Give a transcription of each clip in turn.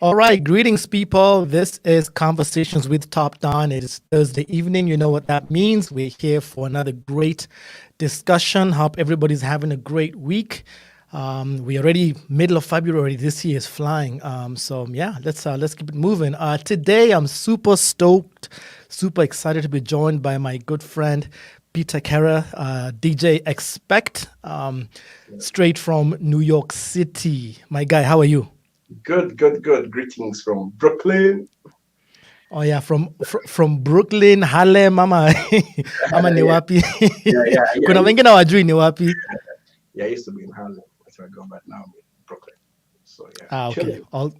All right, greetings, people. This is Conversations with TopDonn. It is Thursday evening. You know what that means. We're here for another great discussion. Hope everybody's having a great week. We're already middle of February. This year is flying. So let's keep it moving. Today, I'm super stoked, super excited to be joined by my good friend Peter Kara, DJ Xpect, straight from New York City. My guy, how are you? Good. Greetings from Brooklyn. Oh yeah, from Brooklyn, Harlem, mama, ama ni yeah, wapi? yeah. Kuna wengine wajui ni wapi? I used to be in Harlem. That's where I go, but now I'm in Brooklyn. So yeah, Okay. chilling.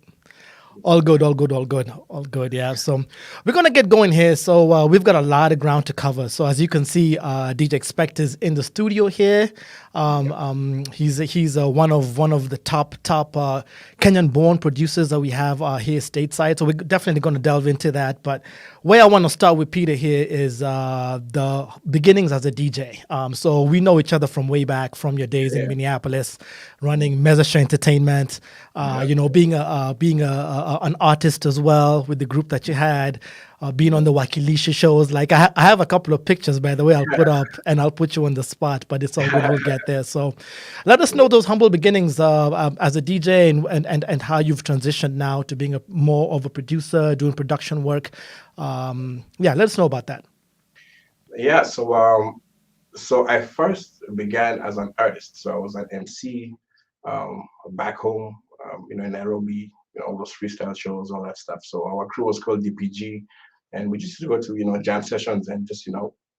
All good, all good, all good, all good. Yeah. So we're gonna get going here. So we've got a lot of ground to cover. So as you can see, DJ Xpect is in the studio here. Yeah, He's one of the top Kenyan-born producers that we have here stateside. So we're definitely going to delve into that. But where I want to start with Peter here is the beginnings as a DJ. So we know each other from way back, from your days in yeah, Minneapolis, running Mesasha Entertainment. yeah, Being an artist as well with the group that you had, being on the Wakilisha shows. Like I have a couple of pictures, by the way, I'll put up and I'll put you on the spot, but it's all good. We'll get there. So let us know those humble beginnings as a DJ and how you've transitioned now to being more of a producer, doing production work. Let us know about that. yeah. So I first began as an artist. So I was an MC back home, in Nairobi. All those freestyle shows, all that stuff. So our crew was called DPG, and we just used to go to jam sessions and just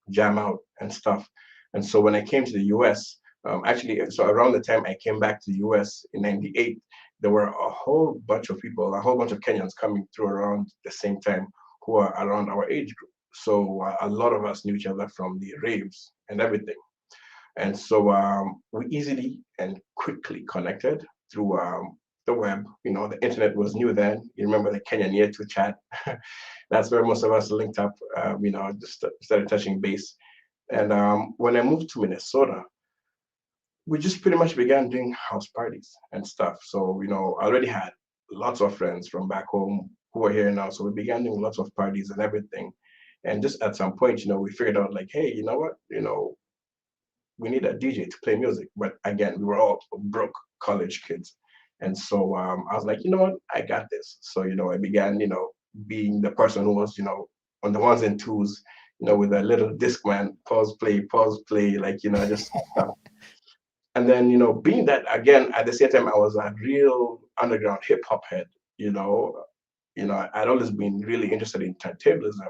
jam out and stuff. And so when I came to the US, actually, so around the time I came back to the US in '98, there were a whole bunch of people, a whole bunch of Kenyans coming through around the same time who are around our age group. So a lot of us knew each other from the raves and everything. And so we easily and quickly connected through the web. The internet was new then. You remember the Kenyan Year to chat. That's where most of us linked up, just started touching base. And when I moved to Minnesota, we just pretty much began doing house parties and stuff. So, I already had lots of friends from back home who are here now. So we began doing lots of parties and everything. And just at some point, we figured out like, hey, you know what? We need a DJ to play music. But again, we were all broke college kids. And so I was like, you know what? I got this. So, I began, being the person who was, on the ones and twos, with a little Discman, pause, play, like, just stuff. And then, being that again, at the same time, I was a real underground hip hop head, you know, I'd always been really interested in turntablism.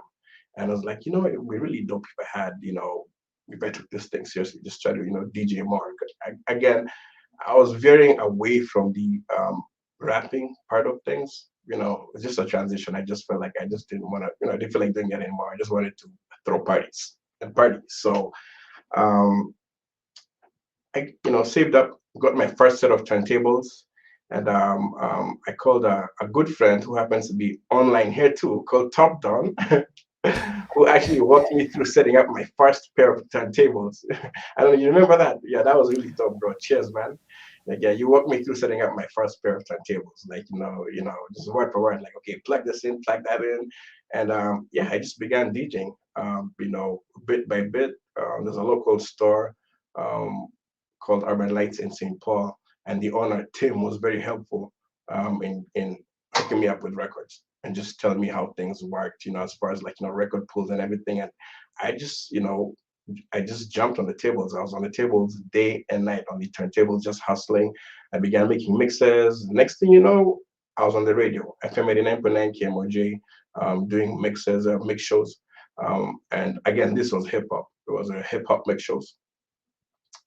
And I was like, it would be really dope if I had, if I took this thing seriously, just try to, DJ more. Again, I was veering away from the rapping part of things. It's just a transition. I just felt like I just didn't want to, I didn't feel like doing it anymore. I just wanted to throw parties and parties. So um, I, saved up, got my first set of turntables, and I called a good friend who happens to be online here too, called TopDonn, who actually walked me through setting up my first pair of turntables. I don't know, you remember that? Yeah, that was really dope, bro. Cheers, man. Like, yeah, you walked me through setting up my first pair of turntables. Like, just word for word, like, okay, plug this in, plug that in. And I just began DJing, bit by bit. There's a local store um, called Urban Lights in St. Paul, and the owner, Tim, was very helpful in hooking me up with records and just telling me how things worked, as far as like, record pools and everything. And I just, I just jumped on the tables. I was on the tables day and night on the turntables, just hustling. I began making mixes. Next thing you know, I was on the radio, FM 89.9 KMOJ, doing mixes, mix shows. And again, this was hip hop. It was a hip hop mix shows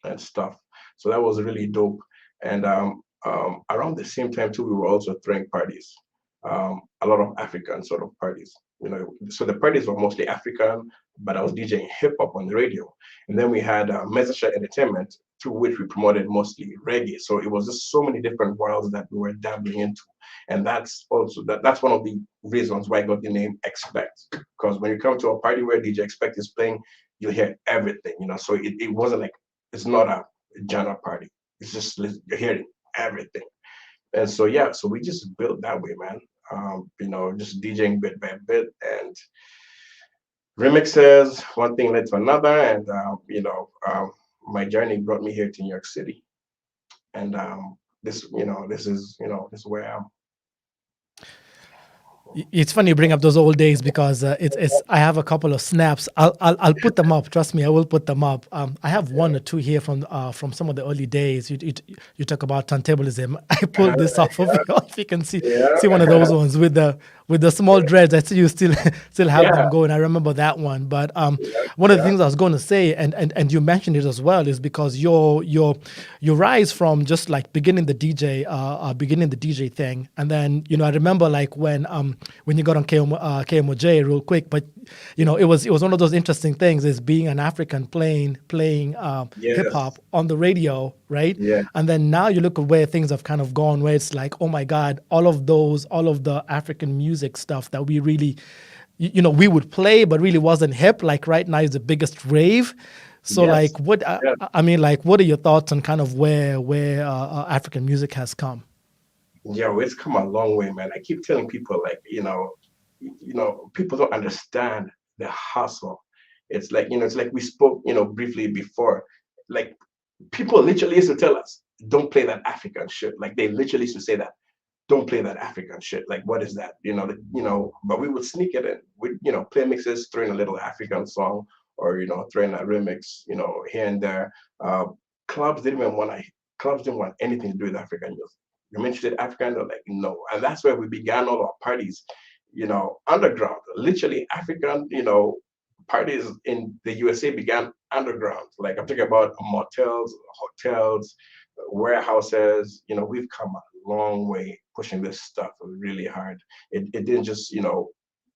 and stuff. So that was really dope. And around the same time too, we were also throwing parties, a lot of African sort of parties. So the parties were mostly African, but I was DJing hip hop on the radio. And then we had Mesasha Entertainment, through which we promoted mostly reggae. So it was just so many different worlds that we were dabbling into. And that's also that's one of the reasons why I got the name Expect. Because when you come to a party where DJ Expect is playing, you hear everything, So it wasn't like it's not a genre party. It's just you're hearing everything. And so yeah, so we just built that way, man. just DJing bit by bit, and remixes, one thing led to another, and my journey brought me here to New York City, and this is where I am. It's funny you bring up those old days because it's I have a couple of snaps. I'll put them up. Trust me, I will put them up. I have one or two here from some of the early days. You talk about turntablism. I pulled this off of you. If you can see one of those Yeah, ones with the small dreads. I see you still have them yeah, going. I remember that one. But yeah, one of the yeah, things I was going to say, and you mentioned it as well, is because your rise from just like beginning the DJ thing, and then I remember like when you got on KMOJ real quick, but it was one of those interesting things is being an African playing hip yes, hop on the radio, right? yeah, And then now you look at where things have kind of gone, where it's like, oh my God, all of the African music stuff that we really, we would play, but really wasn't hip. Like right now is the biggest rave. So yes, like, what yeah. I mean, like, what are your thoughts on kind of where African music has come? Yo, it's come a long way, man. I keep telling people, like, people don't understand the hustle. It's like, it's like we spoke, briefly before. Like, people literally used to tell us, don't play that African shit. Like, they literally used to say that, don't play that African shit. Like, what is that? But we would sneak it in. We, play mixes, throw in a little African song, or, throw in a remix, here and there. Uh, clubs didn't even want to, clubs didn't want anything to do with African music. You mentioned African, they're like, no. And that's where we began all our parties, underground. Literally, African, parties in the USA began underground. Like, I'm talking about motels, hotels, warehouses. We've come a long way pushing this stuff really hard. It didn't just, it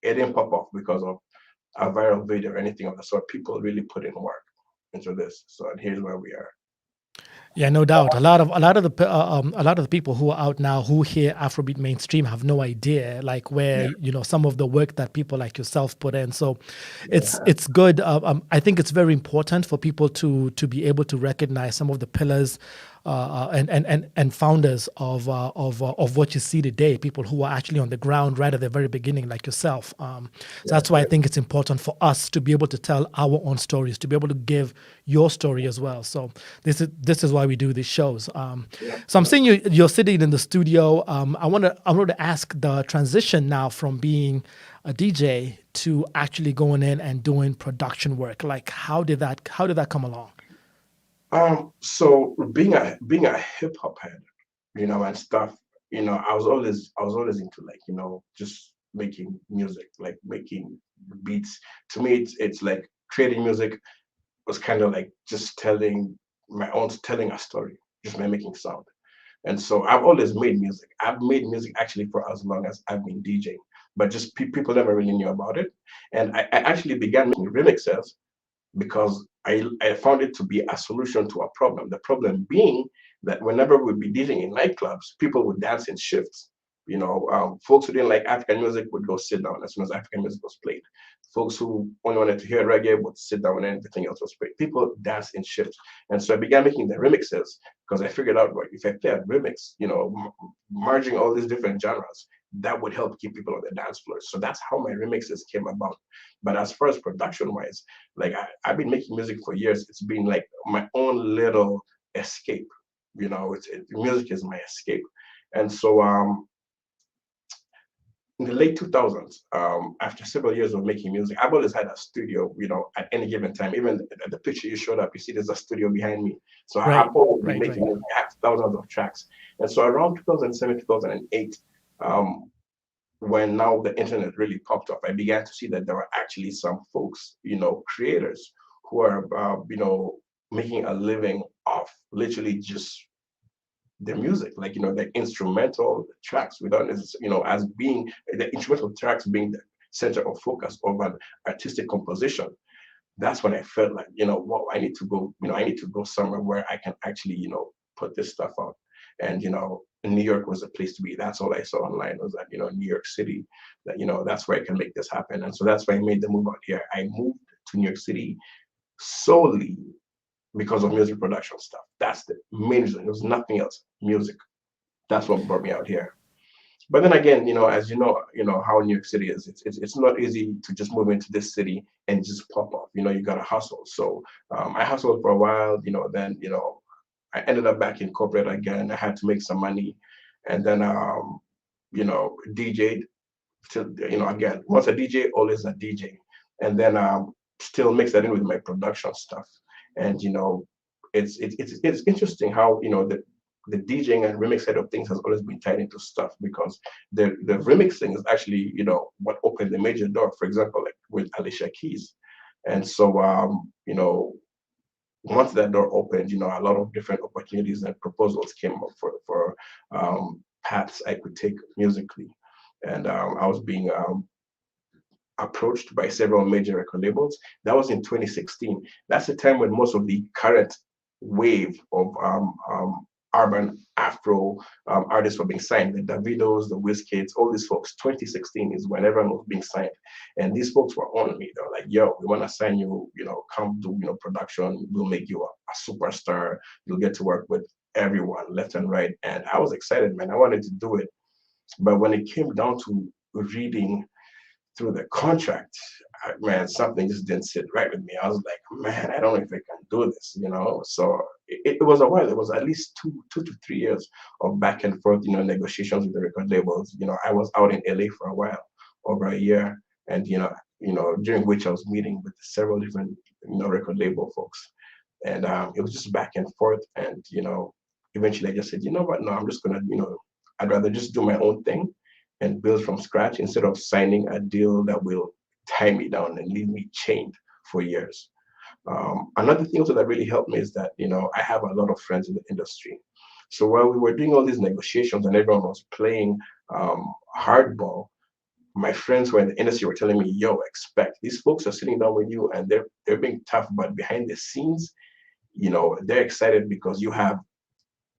didn't pop off because of a viral video or anything of the sort. People really put in work into this. So and here's where we are. Yeah, no doubt. A lot of the people who are out now who hear Afrobeat mainstream have no idea like where Yeah, some of the work that people like yourself put in. So it's yeah, it's good. I think it's very important for people to be able to recognize some of the pillars and founders of what you see today. People who are actually on the ground right at the very beginning, like yourself. So yeah, that's why I think it's important for us to be able to tell our own stories, to be able to give your story as well. So this is why we do these shows. yeah, So I'm yeah. seeing you're sitting in the studio. I want to ask the transition now from being a DJ to actually going in and doing production work. Like how did that come along? So being a hip hop head, and stuff, I was always into, like, just making music, like making beats. To me, it's like creating music was kind of like just telling a story, just by making sound. And so I've always made music. I've made music actually for as long as I've been DJing, but just people never really knew about it. And I actually began making remixes because I found it to be a solution to a problem. The problem being that whenever we'd be DJing in nightclubs, people would dance in shifts. Folks who didn't like African music would go sit down as soon as African music was played. Folks who only wanted to hear reggae would sit down when everything else was played. People dance in shifts. And so I began making the remixes because I figured out, right, if I play a remix, merging all these different genres, that would help keep people on the dance floor. So that's how my remixes came about. But as far as production wise, like I've been making music for years. It's been like my own little escape. Music is my escape. And so in the late 2000s, after several years of making music, I've always had a studio, at any given time. Even the picture you showed up, you see there's a studio behind me. So Right, I've always been right, right. making music. I have thousands of tracks. And so around 2007, 2008, um, when now the internet really popped up, I began to see that there were actually some folks, creators who are, making a living off literally just the music, like, the instrumental tracks without, as being the instrumental tracks being the center of focus of an artistic composition. That's when I felt like, what I need to go, I need to go somewhere where I can actually, put this stuff out. And, New York was the place to be. That's all I saw online was that, New York City, that, that's where I can make this happen. And so that's why I made the move out here. I moved to New York City solely because of music production stuff. That's the main reason. There was nothing else. Music. That's what brought me out here. But then again, as you know how New York City is. It's not easy to just move into this city and just pop up. You got to hustle. So I hustled for a while. Then I ended up back in corporate again. I had to make some money, and then DJ'd till again. Once a DJ, always a DJ, and then still mix that in with my production stuff. And it's interesting how the DJing and remix side of things has always been tied into stuff, because the remixing is actually what opened the major door. For example, like with Alicia Keys, and so once that door opened, a lot of different opportunities and proposals came up for paths I could take musically, and I was being approached by several major record labels. That was in 2016. That's the time when most of the current wave of urban Afro artists were being signed. The Davidos, the Wizkids, all these folks. 2016 is when everyone was being signed, and these folks were on me. They were like, "Yo, we want to sign you. Come do production. We'll make you a superstar. You'll get to work with everyone left and right." And I was excited, man. I wanted to do it, but when it came down to reading through the contract, man, something just didn't sit right with me. I was like, man, I don't know if I can do this. So it was a while. It was at least 2 to 3 years of back and forth, negotiations with the record labels. I was out in LA for a while, over a year, and during which I was meeting with several different record label folks, and it was just back and forth, and eventually I just said, you know what, no, I'm just gonna, I'd rather just do my own thing and build from scratch instead of signing a deal that will tie me down and leave me chained for years. Another thing also that really helped me is that I have a lot of friends in the industry. So while we were doing all these negotiations and everyone was playing hardball, my friends who are in the industry were telling me, "Yo, Xpect, these folks are sitting down with you and they're being tough, but behind the scenes, they're excited because you have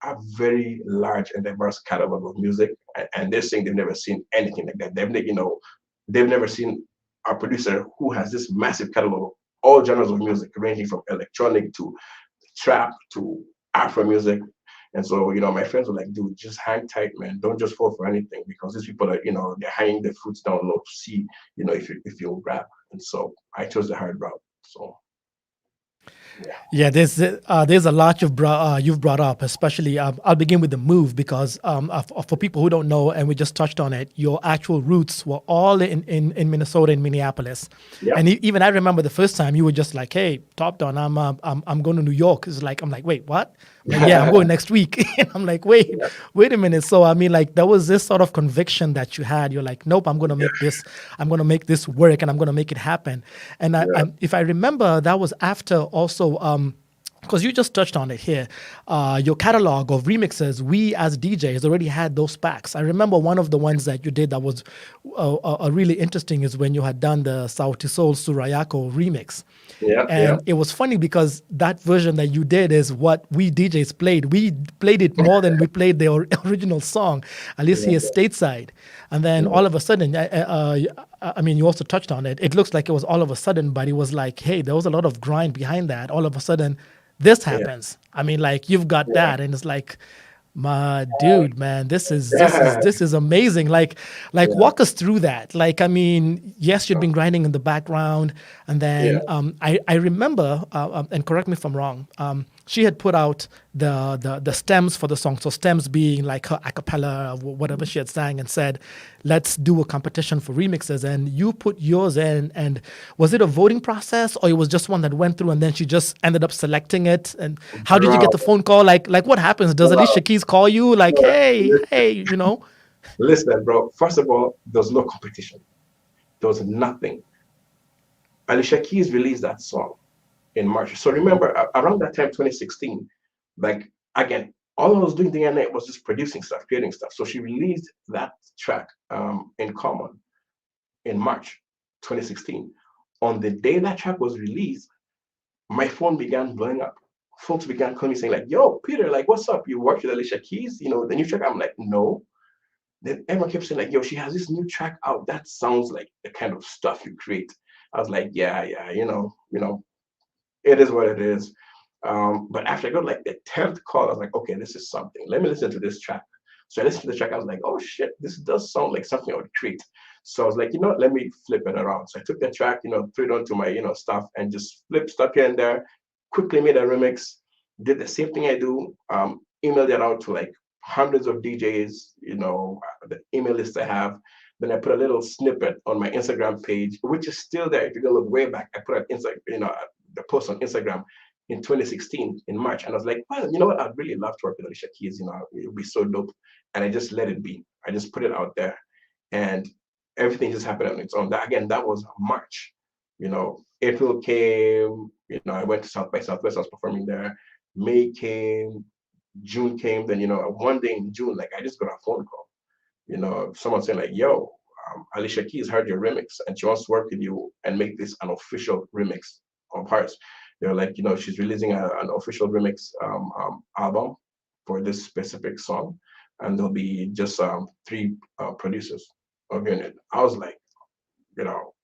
a very large and diverse catalog of music, and they're saying they've never seen anything like that. They've never seen a producer who has this massive catalog of all genres of music, ranging from electronic to trap to Afro music." And so, my friends were like, "Dude, just hang tight, man. Don't just fall for anything, because these people are, they're hanging their fruits down low to see, if you'll grab." And so I chose the hard route. So yeah. Yeah, there's a lot you've brought up, especially I'll begin with the move because for people who don't know, and we just touched on it, your actual roots were all in Minnesota, in Minneapolis, Yeah. and even I remember the first time you were just like, "Hey, TopDonn, I'm going to New York." It's like I'm like, "Wait, what?" Like, "Yeah, I'm going next week." And I'm like, wait a minute. So I mean, like, there was this sort of conviction that you had. You're like, "Nope, I'm going to make this work, and I'm going to make it happen." And Yeah. if I remember, that was after also. Because you just touched on it here, your catalog of remixes, we as DJs already had those packs. I remember one of the ones that you did that was really interesting is when you had done the Sauti Soul Surayako remix. Yeah. Yeah. And it was funny because that version that you did is what we DJs played. We played it more than we played the original song, at least here Yeah. stateside. And then all of a sudden, I mean, you also touched on it. It looks like it was all of a sudden, but it was like, hey, there was a lot of grind behind that. All of a sudden, this Yeah. happens. I mean, like you've got Yeah. that, and it's like, my dude, man, this is amazing. Like Yeah. walk us through that. Like, I mean, yes, you'd been grinding in the background, and then Yeah. I remember, and correct me if I'm wrong. She had put out the stems for the song. So stems being like her a cappella, whatever she had sang, and said, "Let's do a competition for remixes." And you put yours in. And was it a voting process, or it was just one that went through, and then she just ended up selecting it? And how did you get Bro. the phone call? Like what happens? Does Alicia Wow. Keys call you? Like, Yeah. hey, you know? Listen, bro. First of all, there was no competition. There was nothing. Alicia Keys released that song in March. So remember, around that time, 2016, like again, all I was doing the internet was just producing stuff, creating stuff. So she released that track in Common in March 2016. On the day that track was released, my phone began blowing up. Folks began calling me saying, like, "Yo, Peter, like, what's up? You worked with Alicia Keys, the new track?" I'm like, "No." Then everyone kept saying, like, "Yo, she has this new track out. That sounds like the kind of stuff you create." I was like, "Yeah, yeah, it is what it is." But after I got like the 10th call, I was like, "Okay, this is something. Let me listen to this track." So I listened to the track. I was like, oh shit, this does sound like something I would create. So I was like, you know what, let me flip it around. So I took the track, threw it onto my, stuff and just flipped stuff here and there, quickly made a remix, did the same thing I do, emailed it out to like hundreds of DJs, the email list I have. Then I put a little snippet on my Instagram page, which is still there. If you're gonna look way back, I put an the post on Instagram in 2016 in March, and I was like, well, you know what? I'd really love to work with Alicia Keys. It would be so dope. And I just let it be. I just put it out there, and everything just happened on its own. That was March. April came. I went to South by Southwest. I was performing there. May came. June came. Then one day in June, like I just got a phone call. Someone saying like, yo, Alicia Keys heard your remix and she wants to work with you and make this an official remix of hers. They're like, she's releasing an official remix album for this specific song, and there'll be just 3 producers of it. I was like,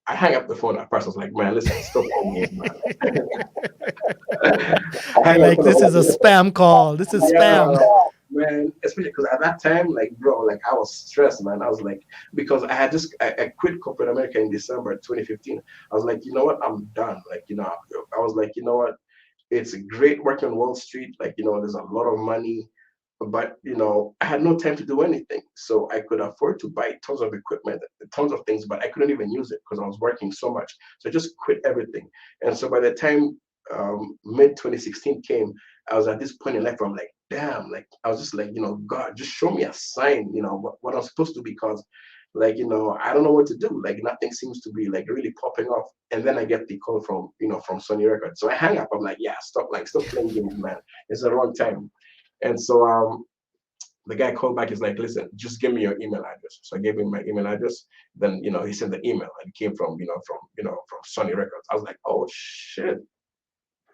I hang up the phone at first. I was like, man, listen, stop calling me, man. I like, this is a spam call. This is spam. Man, especially because at that time, like, bro, like I was stressed, man. I was like, because I quit corporate America in December 2015. I was like, you know what, I'm done. Like, I was like, you know what, it's great working on Wall Street. Like, there's a lot of money, but I had no time to do anything. So I could afford to buy tons of equipment, tons of things, but I couldn't even use it because I was working so much. So I just quit everything. And so by the time mid 2016 came, I was at this point in life where I'm like, damn, like I was just like, God, just show me a sign, what I'm supposed to, because like, I don't know what to do. Like nothing seems to be like really popping off. And then I get the call from, from Sony Records. So I hang up. I'm like, yeah, stop playing games, man. It's the wrong time. And so the guy called back. He's like, listen, just give me your email address. So I gave him my email address. Then, he sent the email and it came from, from Sony Records. I was like, oh shit,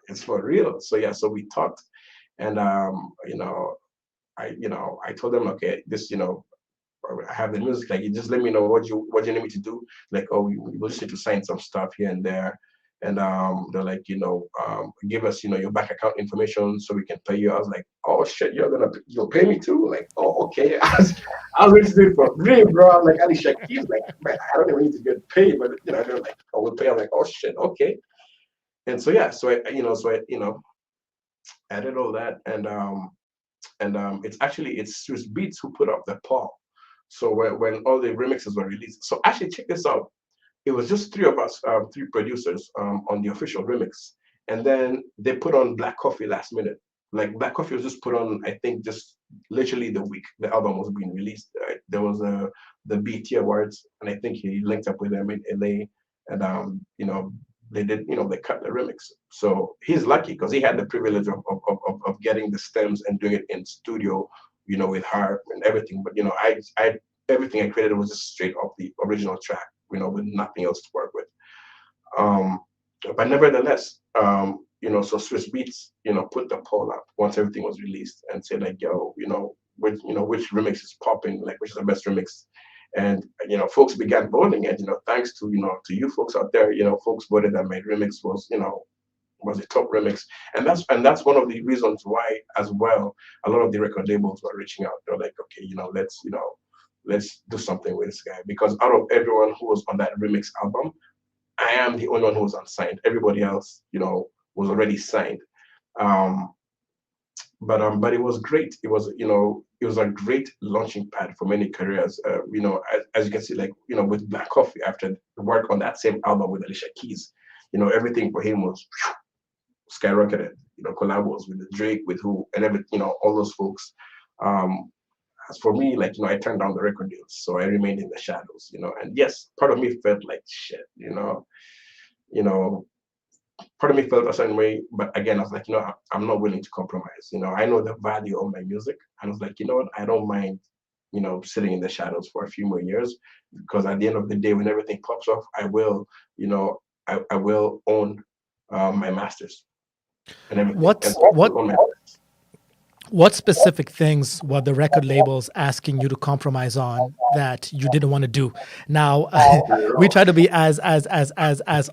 it's for real. So yeah, so we talked. And I told them, okay, this, I have the music, like you just let me know what you need me to do. Like, oh, we just need to sign some stuff here and there. And they're like, give us, your bank account information so we can pay you. I was like, oh shit, you'll pay me too? Like, oh, okay. I was ready to do it for free, bro. I'm like, Alicia Keys, like, man, I don't even need to get paid, but they're like, oh, we'll pay. I'm like, oh shit, okay. And so yeah, so I did all that, and it's Swiss Beats who put up the poll. So when all the remixes were released, so actually check this out. It was just 3 of us, 3 producers on the official remix, and then they put on Black Coffee last minute. Like Black Coffee was just put on, I think, just literally the week the album was being released. There was the BET Awards, and I think he linked up with them in LA, and they did, they cut the remix. So he's lucky because he had the privilege of getting the stems and doing it in studio, with her and everything. But I everything I created was just straight off the original track, with nothing else to work with. But nevertheless, so Swiss Beats, put the poll up once everything was released and said like, yo, which remix is popping, like which is the best remix. And folks began voting, and thanks to to you folks out there, folks voted that my remix was a top remix, and that's one of the reasons why as well a lot of the record labels were reaching out. They're like, okay, let's do something with this guy, because out of everyone who was on that remix album, I am the only one who was unsigned. Everybody else, was already signed. But it was great. It was a great launching pad for many careers. As you can see, like with Black Coffee, after the work on that same album with Alicia Keys, everything for him was skyrocketed. Collabos with Drake, with who, and everything, all those folks. As for me, like I turned down the record deals, so I remained in the shadows. And yes, part of me felt like shit. Part of me felt a certain way, but again, I was like, I'm not willing to compromise. I know the value of my music, and I was like, what, I don't mind, sitting in the shadows for a few more years, because at the end of the day, when everything pops off, I will, I will own my masters and everything. What specific things were the record labels asking you to compromise on that you didn't want to do? Now, we try to be as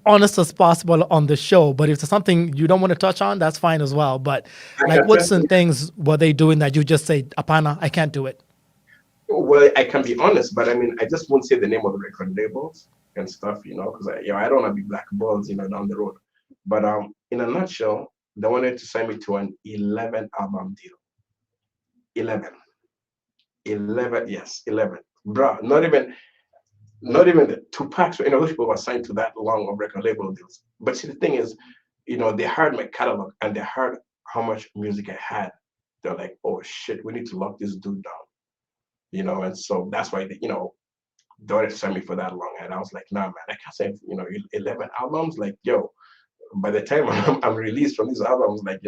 honest as possible on the show, but if there's something you don't want to touch on, that's fine as well. But like, what some things were they doing that you just say, Apana, I can't do it? Well, I can be honest, but I mean, I just won't say the name of the record labels and stuff, because I don't want to be blackballed, down the road. But in a nutshell, they wanted to sign me to an 11 album deal. 11, 11, yes, 11, bruh. Not even the two packs. Those people were signed to that long of record label deals. But see, the thing is, they heard my catalog and they heard how much music I had. They're like, oh shit, we need to lock this dude down. And so that's why they wanted to sign me for that long. And I was like, nah, man, I can't say, 11 albums. Like, yo, by the time I'm released from these albums, like,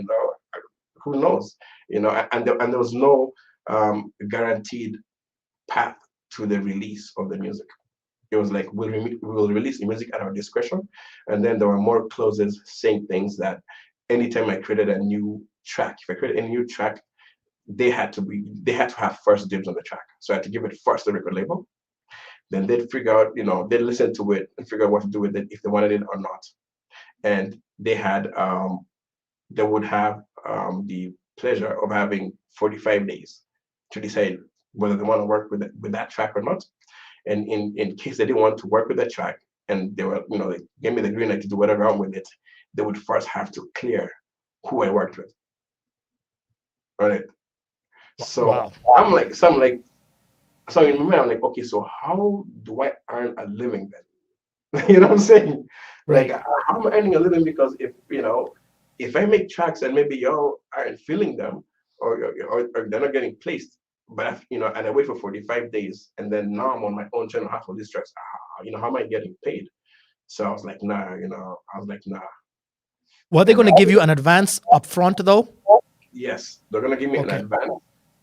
who knows? And there was no guaranteed path to the release of the music. It was like we'll release the music at our discretion, and then there were more clauses saying things that anytime I created a new track, if I created a new track, they had to have first dibs on the track. So I had to give it first to the record label. Then they'd figure out, they'd listen to it and figure out what to do with it if they wanted it or not. And they would have the pleasure of having 45 days to decide whether they want to work with that track or not. And in case they didn't want to work with that track and they were, they gave me the green light to do whatever I want with it, they would first have to clear who I worked with. Right. So Wow. I'm like, so in my mind, I'm like, okay, so how do I earn a living then? You know what I'm saying? Like, Right. how am I earning a living? Because if I make tracks and maybe y'all aren't feeling them, or they're not getting placed, but and I wait for 45 days, and then now I'm on my own channel, half of these tracks, how am I getting paid? So I was like, nah, nah. Were they And going to give you an advance up front though? yes, they're gonna give me an Okay. advance,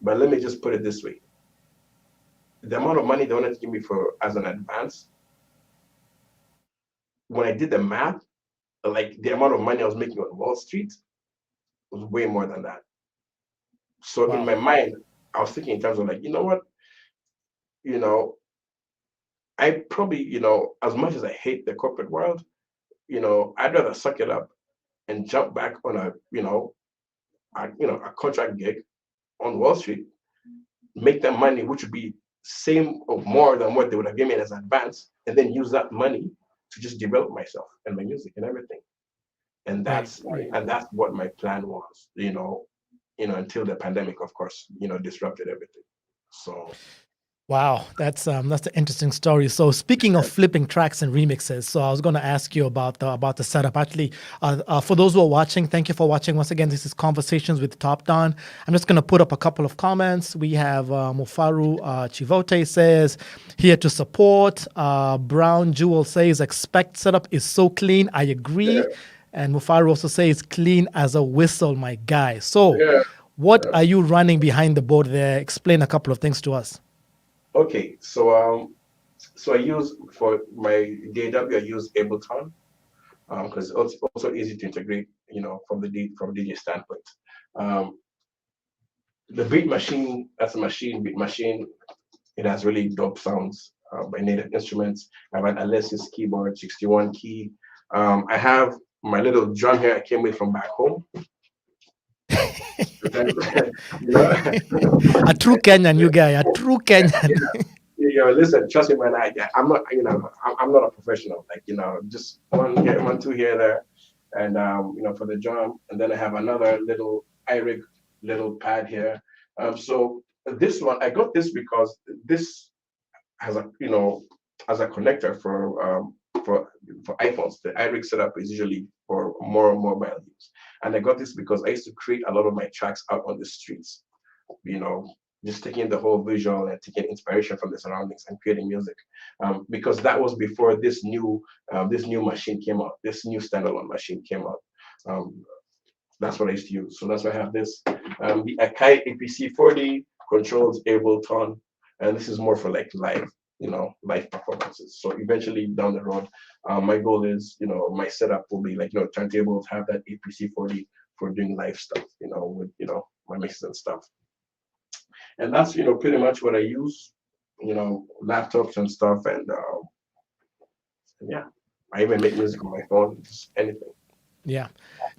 but let me just put it this way: the amount of money they wanted to give me for as an advance, when I did the math, like the amount of money I was making on Wall Street was way more than that. So in Wow. my mind, I was thinking in terms of like, you know what, you know, I probably, as much as I hate the corporate world, I'd rather suck it up and jump back on a contract gig on Wall Street, make that money, which would be same or more than what they would have given me as advance, and then use that money to just develop myself and my music and everything. And Right. that's what my plan was, until the pandemic, of course, disrupted everything. So Wow, that's an interesting story. So speaking of flipping tracks and remixes, so I was going to ask you about the setup. Actually, for those who are watching, thank you for watching. Once again, this is Conversations with TopDonn. I'm just going to put up a couple of comments. We have Mufaru Chivote says here to support. Brown Jewel says Xpect setup is so clean. I agree. yeah, And Mufaru also says clean as a whistle, my guy. So, yeah. what are you running behind the board there? Explain a couple of things to us. Okay, so I use for my DAW, I use Ableton, because it's also easy to integrate, from DJ standpoint. Um, the beat machine, that's a beat machine. It has really dope sounds by Native Instruments. I have an Alessis keyboard, 61 key. I have my little drum here I came with from back home. you know, A true Kenyan, you guy, a true Kenyan. listen, trust me, man. I'm not, I'm not a professional. Like, just one here, one, two here, there, and for the drum, and then I have another little iRig little pad here. So this one, I got this because this has as a connector for iPhones. The iRig setup is usually for more mobile use, and I got this because I used to create a lot of my tracks out on the streets. You know, just taking the whole visual and taking inspiration from the surroundings and creating music. Because that was before this new machine came out. This new standalone machine came out. Um, that's what I used to use. So that's why I have this. The Akai APC 40 controls Ableton, and this is more for like live performances. So eventually down the road, my goal is, my setup will be like, turntables, have that APC 40 for doing live stuff, with, my mixes and stuff. And that's, pretty much what I use, laptops and stuff. And yeah, I even make music on my phone, just anything. Yeah.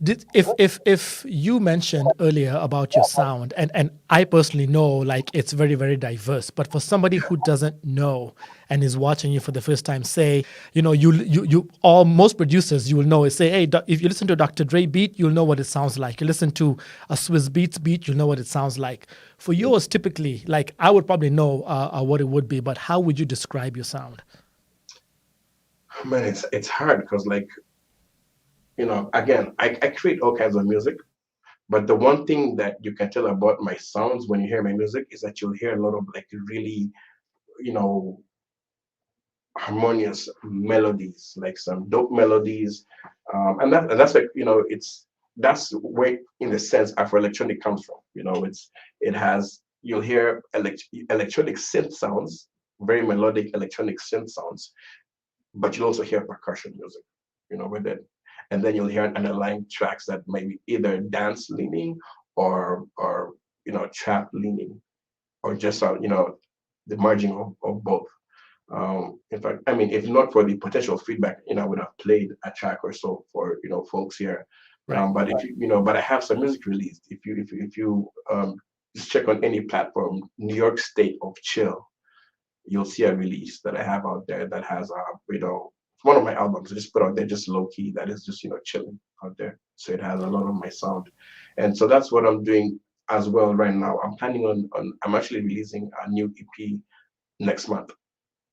If you mentioned earlier about your sound, and I personally know like it's very, very diverse, but for somebody who doesn't know and is watching you for the first time, say, you all most producers you will know is say, hey, if you listen to a Dr. Dre beat, you'll know what it sounds like. You listen to a Swiss Beats beat, you'll know what it sounds like. For yours, typically, like I would probably know what it would be, but how would you describe your sound? Man, it's hard because like, again, I create all kinds of music, but the one thing that you can tell about my sounds when you hear my music is that you'll hear a lot of like really, you know, harmonious melodies, like some dope melodies, and that's like that's where in the sense Afro electronic comes from. It has you'll hear electronic synth sounds, very melodic electronic synth sounds, but you'll also hear percussion music, with it, and then you'll hear underlying tracks that may be either dance leaning or trap leaning, or just the merging of both. In fact, I mean, if not for the potential feedback, I would have played a track or so for folks here. Right. But if but I have some music released. If you just check on any platform, New York State of Chill, you'll see a release that I have out there that has one of my albums I just put out there, just low key, that is just chilling out there. So it has a lot of my sound, and so that's what I'm doing as well right now. I'm planning on I'm actually releasing a new EP next month,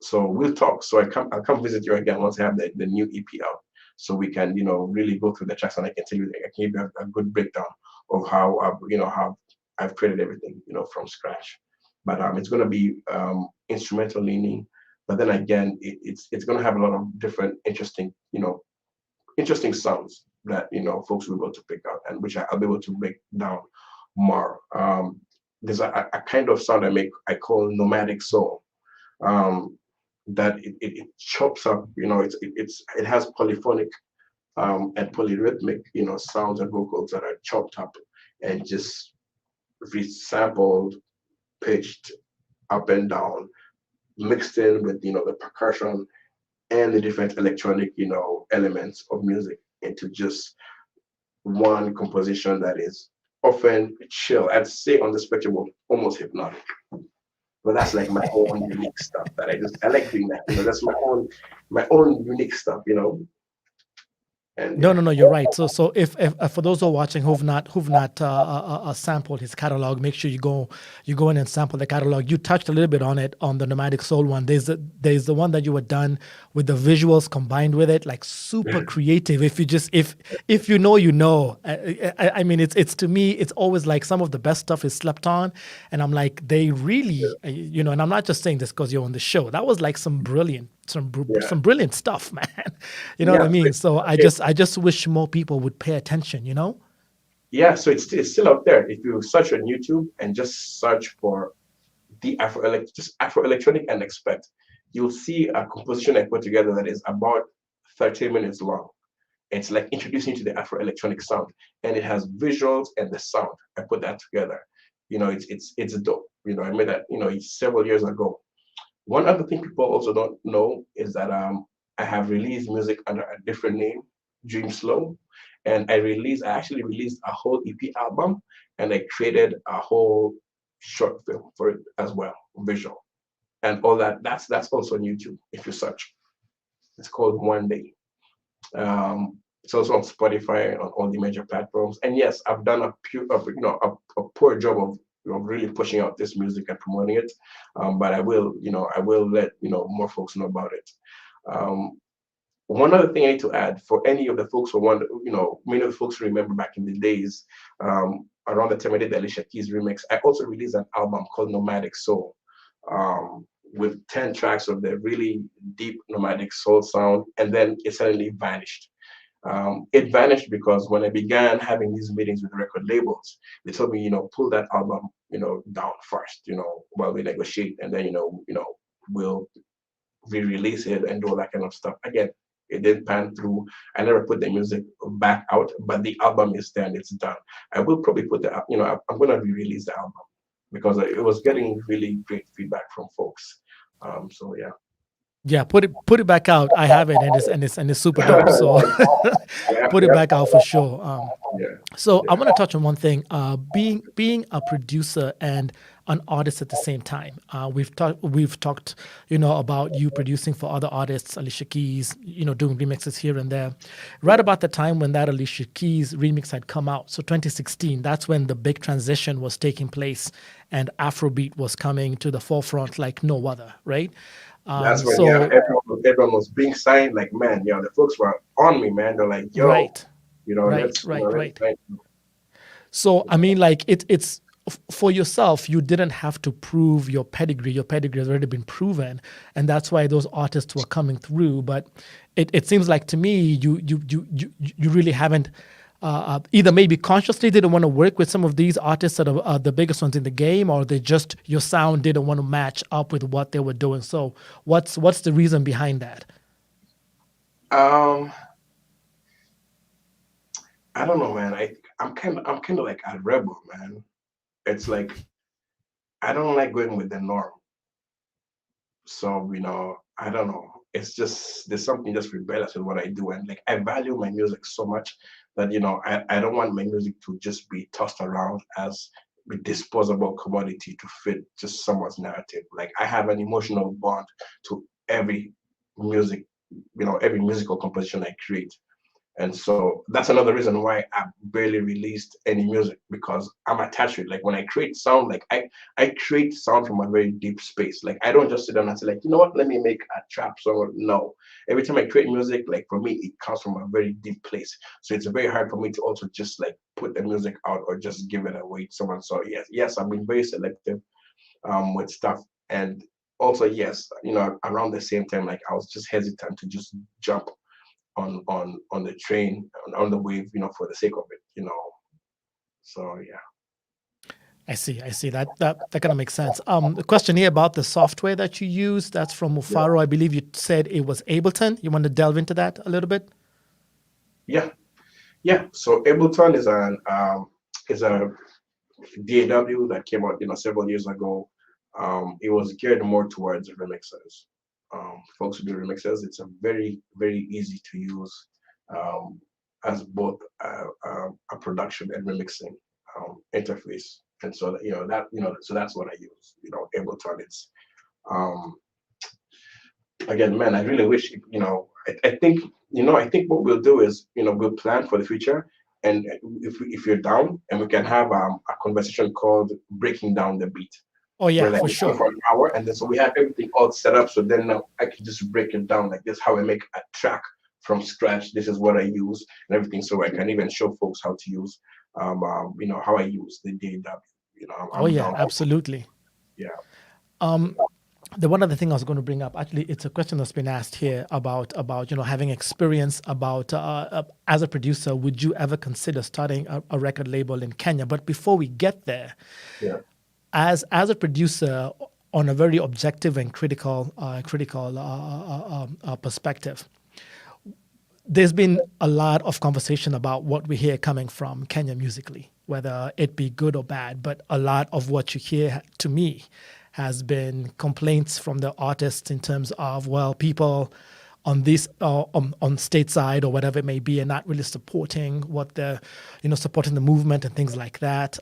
so we'll talk. So I'll come visit you again once I have the new EP out, so we can really go through the tracks, and I can give you a good breakdown of how I've created everything from scratch. But it's gonna be instrumental leaning, but then again it's gonna have a lot of different interesting sounds that folks will be able to pick out, and which I'll be able to break down more. There's a kind of sound I call nomadic soul, um, that it chops up, it has polyphonic and polyrhythmic, sounds and vocals that are chopped up and just resampled, pitched up and down, mixed in with the percussion and the different electronic elements of music into just one composition that is often chill. I'd say on the spectrum of almost hypnotic. But that's like my own unique stuff that I like doing that. That's my own unique stuff. And No, yeah. no, no. You're right. So if for those who are watching who've not sampled his catalog, make sure you go in and sample the catalog. You touched a little bit on it on the Nomadic Soul one. There's the one that you were done with the visuals combined with it, like super creative. If you just if you know, you know. I mean, it's to me, it's always like some of the best stuff is slept on, and I'm like they really, and I'm not just saying this because you're on the show. That was like some brilliant Yeah. some brilliant stuff, man. You know what I Yeah. mean? So Okay. I just wish more people would pay attention, you know? Yeah. So it's still out there. If you search on YouTube and just search for just Afro electronic and expect, you'll see a composition I put together that is about 30 minutes long. It's like introducing you to the Afro electronic sound, and it has visuals and the sound. I put that together. It's dope. I made that several years ago. One other thing people also don't know is that I have released music under a different name, Dream Slow, and I actually released a whole EP album, and I created a whole short film for it as well, visual, and all that. That's also on YouTube if you search. It's called One Day. It's also on Spotify, on all the major platforms. And yes, I've done a poor job of really pushing out this music and promoting it. But I will let more folks know about it. Um, One other thing I need to add for any of the folks who want, many of the folks who remember back in the days, around the time I did the Alicia Keys remix, I also released an album called Nomadic Soul, with 10 tracks of the really deep nomadic soul sound, and then it suddenly vanished. It vanished because when I began having these meetings with record labels, they told me, pull that album, down first, while we negotiate, and then, we'll re-release it and do all that kind of stuff. Again, it didn't pan through. I never put the music back out, but the album is there and it's done. I will probably put I'm gonna re-release the album because it was getting really great feedback from folks. So yeah. Yeah, put it back out. I have it, and it's super dope. So Yeah, put it yeah, back out for sure. yeah, So I yeah. want to touch on one thing. Being a producer and an artist at the same time. We've talked, about you producing for other artists, Alicia Keys, doing remixes here and there. Right Yeah. about the time when that Alicia Keys remix had come out, so 2016, that's when the big transition was taking place, and Afrobeat was coming to the forefront like no other, right? That's when, yeah, So everyone was being signed. Like, man, the folks were on me, man. They're like, yo, right, right, right, let's right. sign. So I mean, like for yourself, you didn't have to prove your pedigree. Your pedigree has already been proven, and that's why those artists were coming through. But it seems like to me, you really haven't. Either maybe consciously didn't want to work with some of these artists that are the biggest ones in the game, or they just your sound didn't want to match up with what they were doing. So what's the reason behind that? Um, I don't know, man. I'm kind of like a rebel, man. It's like I don't like going with the norm. So, I don't know. It's just there's something just rebellious with what I do. And like I value my music so much that, I don't want my music to just be tossed around as a disposable commodity to fit just someone's narrative. Like I have an emotional bond to every music, every musical composition I create. And so that's another reason why I barely released any music, because I'm attached to it. Like when I create sound, like I create sound from a very deep space. Like I don't just sit down and say, like, you know what, let me make a trap song. No. Every time I create music, like for me, it comes from a very deep place. So it's very hard for me to also just like put the music out or just give it away to someone. So yes, I've been very selective with stuff. And also, yes, around the same time, like I was just hesitant to just jump on the train, on the wave, for the sake of it. So yeah. I see. That kind of makes sense. The question here about the software that you use, that's from Yeah, Mufaro. I believe you said it was Ableton. You want to delve into that a little bit? yeah, yeah. So Ableton is a DAW that came out, several years ago. It was geared more towards remixers. Folks who do remixers, it's a very, very easy to use, um, as both a production and remixing interface. And so so that's what I use. Ableton. It's um, again, man, I really wish, I think what we'll do is, we'll plan for the future. And if you're down, and we can have a conversation called breaking down the beat, Oh where yeah, like for we go sure. for an hour, and then so we have everything all set up. So then now I can just break it down like this, how I make a track from scratch. This is what I use and everything. So I can even show folks how to use, how I use the DAW. Oh I'm yeah, down. absolutely. Yeah. The one other thing I was going to bring up, actually, it's a question that's been asked here about having experience about as a producer. Would you ever consider starting a record label in Kenya? But before we get there, Yeah. as a producer, on a very objective and critical perspective, there's been a lot of conversation about what we hear coming from Kenya musically, whether it be good or bad. But a lot of what you hear, to me, has been complaints from the artists in terms of, well, people on this on stateside or whatever it may be, are not really supporting what the supporting the movement and things like that.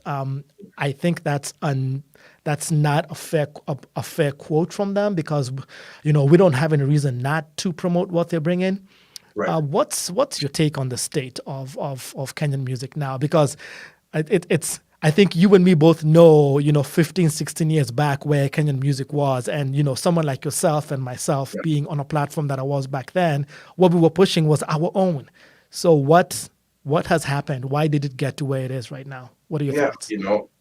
I think that's not a fair quote from them, because we don't have any reason not to promote what they're bringing. Right. What's your take on the state of Kenyan music now? Because it's I think you and me both know, 15, 16 years back where Kenyan music was. And, someone like yourself and myself Yeah. being on a platform that I was back then, what we were pushing was our own. So what has happened? Why did it get to where it is right now? What are your Yeah, thoughts?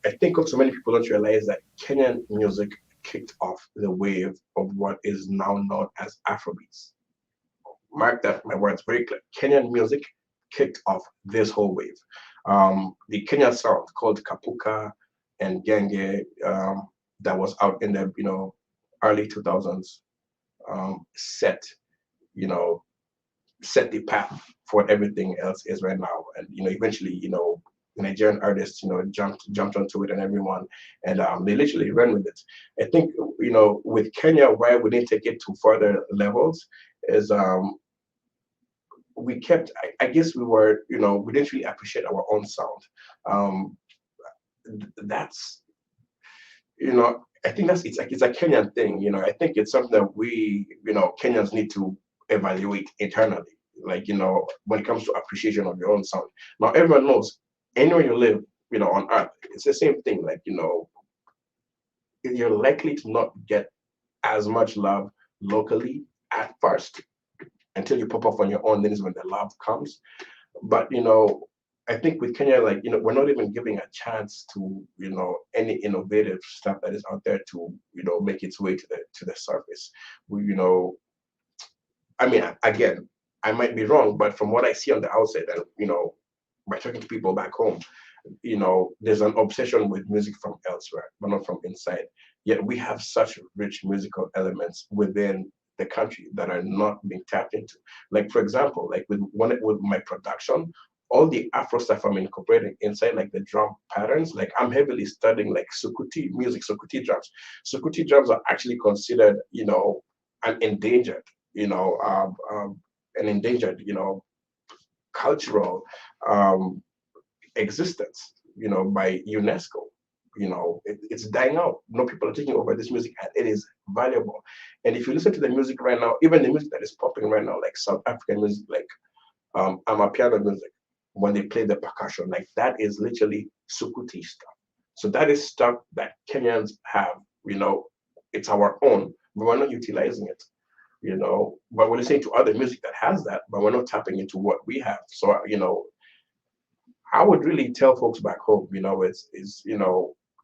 I think also many people don't realize that Kenyan music kicked off the wave of what is now known as Afrobeats. Mark that, my words very clear. Kenyan music kicked off this whole wave. The Kenyan sound called Kapuka and Genge, that was out in the early 2000s, set you know set the path for what everything else is right now. And eventually, Nigerian artists, jumped onto it, and everyone, and they literally ran with it. I think, with Kenya, why we didn't take it to further levels is we kept. I guess we were, we didn't really appreciate our own sound. Um, that's, I think it's a Kenyan thing. I think it's something that we, Kenyans need to evaluate internally. Like, when it comes to appreciation of your own sound. Now everyone knows anywhere you live, on earth, it's the same thing. Like, you're likely to not get as much love locally at first until you pop off on your own. Then is when the love comes. But I think with Kenya, like, we're not even giving a chance to, any innovative stuff that is out there to, make its way to the surface. We, I mean, again, I might be wrong, but from what I see on the outside, and by talking to people back home, there's an obsession with music from elsewhere, but not from inside. Yet we have such rich musical elements within the country that are not being tapped into. Like, for example, like with my production, all the Afro stuff I'm incorporating inside, like the drum patterns, like I'm heavily studying like Sukuti music, Sukuti drums. Sukuti drums are actually considered, an endangered, an endangered, cultural existence, by UNESCO. It's dying out. No, people are taking over this music, and it is valuable. And if you listen to the music right now, even the music that is popping right now, like South African music, like amapiano music, when they play the percussion, like that is literally Sukuti stuff. So that is stuff that Kenyans have. It's our own, but we're not utilizing it. But we're listening to other music that has that, but we're not tapping into what we have. So I would really tell folks back home,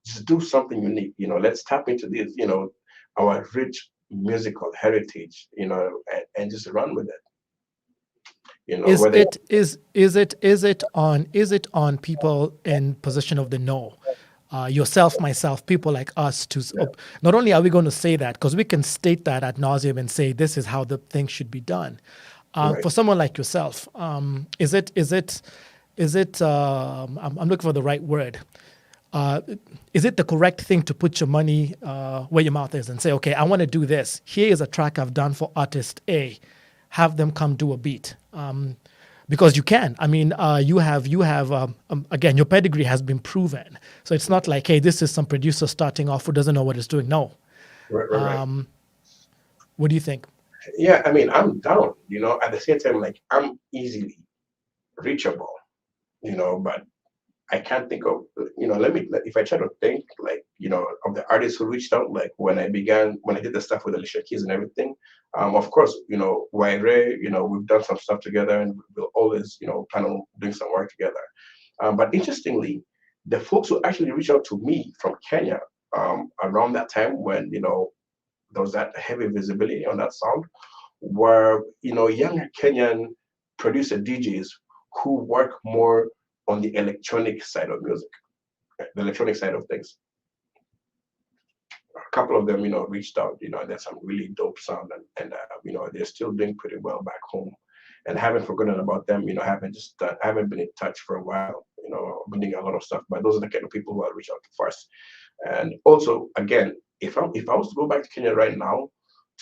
just do something unique. Let's tap into this, our rich musical heritage, and just run with it. Is Whether it on people in position of the know? Yourself, myself, people like us not only are we going to say that, because we can state that ad nauseum and say this is how the thing should be done. right, For someone like yourself, is it I'm looking for the right word. Is it the correct thing to put your money where your mouth is and say, okay, I want to do this. Here is a track I've done for artist A. Have them come do a beat. Because you can. I mean, you have again, your pedigree has been proven. So it's not like, hey, this is some producer starting off who doesn't know what he's doing. No. right. What do you think? Yeah, I mean, I'm down. At the same time, like I'm easily reachable. But I can't think of, if I try to think, like, of the artists who reached out, like when I did the stuff with Alicia Keys and everything, of course, Waire, we've done some stuff together, and we'll always, plan on doing some work together. But interestingly, the folks who actually reached out to me from Kenya, around that time when, there was that heavy visibility on that sound, were, younger Kenyan producer DJs who work more on the electronic side of music, the electronic side of things. A couple of them, reached out, there's some really dope sound, and they're still doing pretty well back home. And I haven't forgotten about them, haven't been in touch for a while, been doing a lot of stuff, but those are the kind of people who I reach out to first. And also, again, if I was to go back to Kenya right now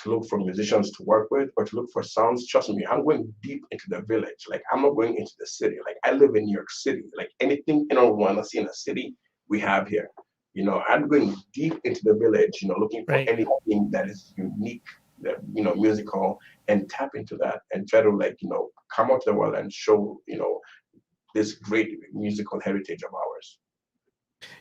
to look for musicians to work with or to look for sounds, trust me, I'm going deep into the village. Like, I'm not going into the city. Like, I live in New York City. Like, anything anyone want to see in a city, we have here. I'm going deep into the village, looking for Right. anything that is unique, that, musical, and tap into that and try to, like, come out to the world and show, this great musical heritage of ours.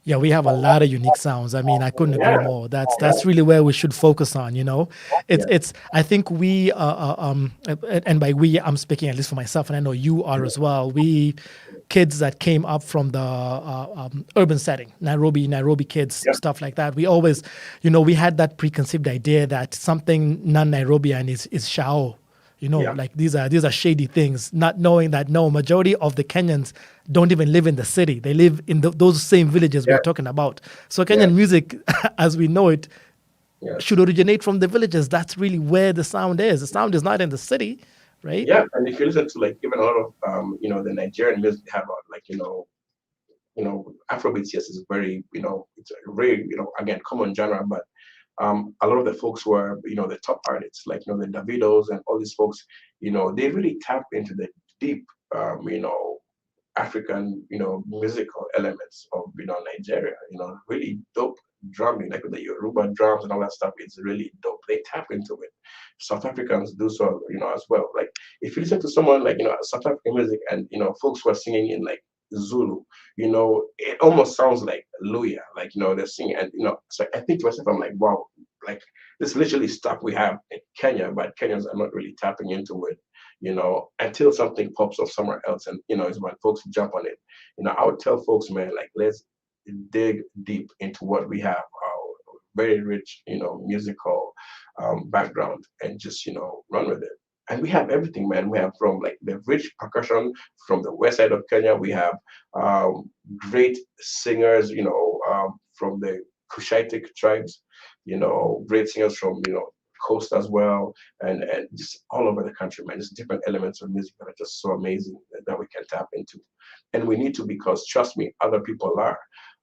Yeah, we have a lot of unique sounds. I mean, I couldn't agree Yeah, more. That's yeah, really where we should focus on. yeah, It's. I think we and by we, I'm speaking at least for myself, and I know you are as well. We kids that came up from the urban setting, Nairobi kids, yeah, stuff like that. We always, we had that preconceived idea that something non-Nairobian is Shao. yeah, Like these are shady things, not knowing that no, majority of the Kenyans don't even live in the city. They live in those same villages yeah, we're talking about. So yeah, Kenyan music, as we know it, yes. should originate from the villages. That's really where the sound is. The sound is not in the city, right? Yeah, and if you listen to, like, even a lot of the Nigerian music, they have like, Afrobeats, yes, is very, it's a very, again, common genre, but a lot of the folks who are, the top artists, like, the Davidos and all these folks, they really tap into the deep, African, musical elements of, Nigeria, really dope drumming, like the Yoruba drums and all that stuff. It's really dope. They tap into it. South Africans do so, as well. Like if you listen to someone like, South African music and, folks who are singing in like Zulu, it almost sounds like Luya, like, they're singing and, so I think to myself, I'm like, wow, like this literally stuff we have in Kenya, but Kenyans are not really tapping into it, until something pops up somewhere else. And, is when folks jump on it. I would tell folks, man, like, let's dig deep into what we have, our very rich, musical background and just, run with it. And we have everything, man. We have from like the rich percussion from the west side of Kenya. We have great singers, from the Cushitic tribes, great singers from, coast as well, and just all over the country, man. Just different elements of music that are just so amazing that we can tap into, and we need to, because trust me, other people are.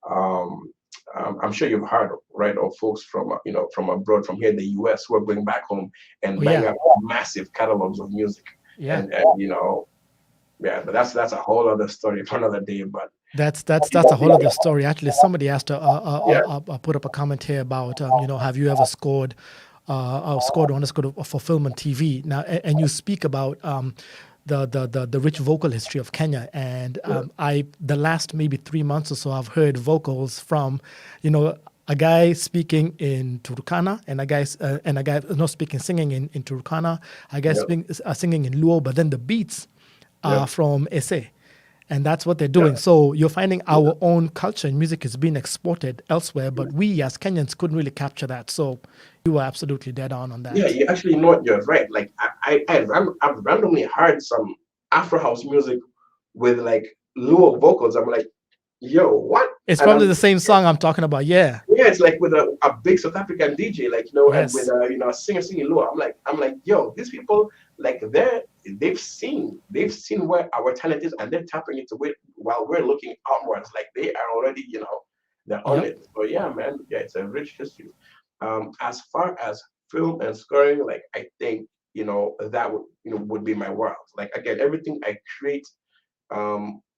Um, I'm sure you've heard, right, of folks from from abroad, from here in the U.S. who are going back home and Oh buying yeah, up massive catalogs of music, yeah. and yeah, but that's a whole other story for another day. But That's a whole other story. Actually, somebody asked to yeah, put up a comment here about have you ever scored scored on a score for film and TV now, and you speak about the rich vocal history of Kenya, and I the last maybe 3 months or so I've heard vocals from a guy speaking in Turkana and a guy not speaking singing in Turkana, a guy yeah, singing in Luo, but then the beats yeah, from Ese. And that's what they're yeah, doing. So you're finding yeah. our own culture and music is being exported elsewhere, but we as Kenyans couldn't really capture that. So you were absolutely dead on Yeah, that. you actually know what, you're right. Like I've randomly heard some Afro house music with like Luo vocals. I'm like, yo, what? It's And probably I'm the same song I'm talking about. Yeah. Yeah, it's like with a big South African DJ, like, and with Yes. a singer singing Luo. I'm like, yo, these people, like, they've seen where our talent is, and they're tapping into it while we're looking outwards. Like they are already, they're on Yep. it. So yeah, man, yeah, it's a rich history. As far as film and scoring, like I think, that would be my world. Like again, everything I create,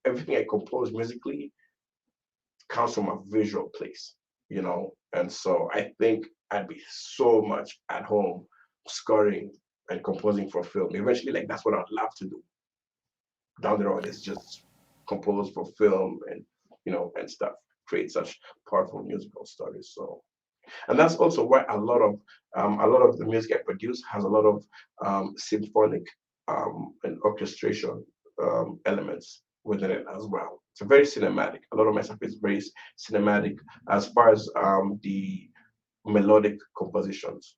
everything I compose musically comes from a visual place, and so I think I'd be so much at home scoring and composing for film. Eventually, like that's what I'd love to do down the road, is just compose for film and and stuff, create such powerful musical stories. So, and that's also why a lot of the music I produce has a lot of symphonic and orchestration elements within it as well. It's very cinematic. A lot of my stuff is very cinematic as far as the melodic compositions.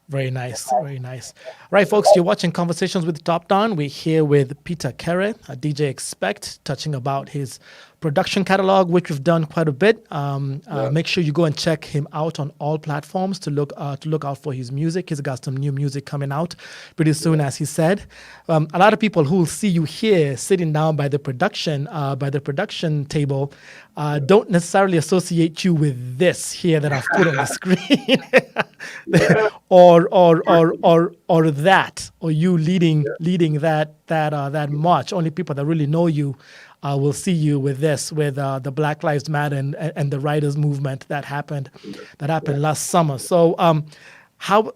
Very nice, very nice. Right, folks, you're watching Conversations with TopDonn. We're here with Peter Kere, a DJ Expect, touching about his production catalog, which we've done quite a bit. Yeah. Make sure you go and check him out on all platforms to look out for his music. He's got some new music coming out pretty soon, as he said. A lot of people who will see you here sitting down by the production table don't necessarily associate you with this here that I've put on the screen. Yeah. or that, or you leading that march. Only people that really know you will see you with this, with the Black Lives Matter and the writers movement that happened Yeah. last summer. So how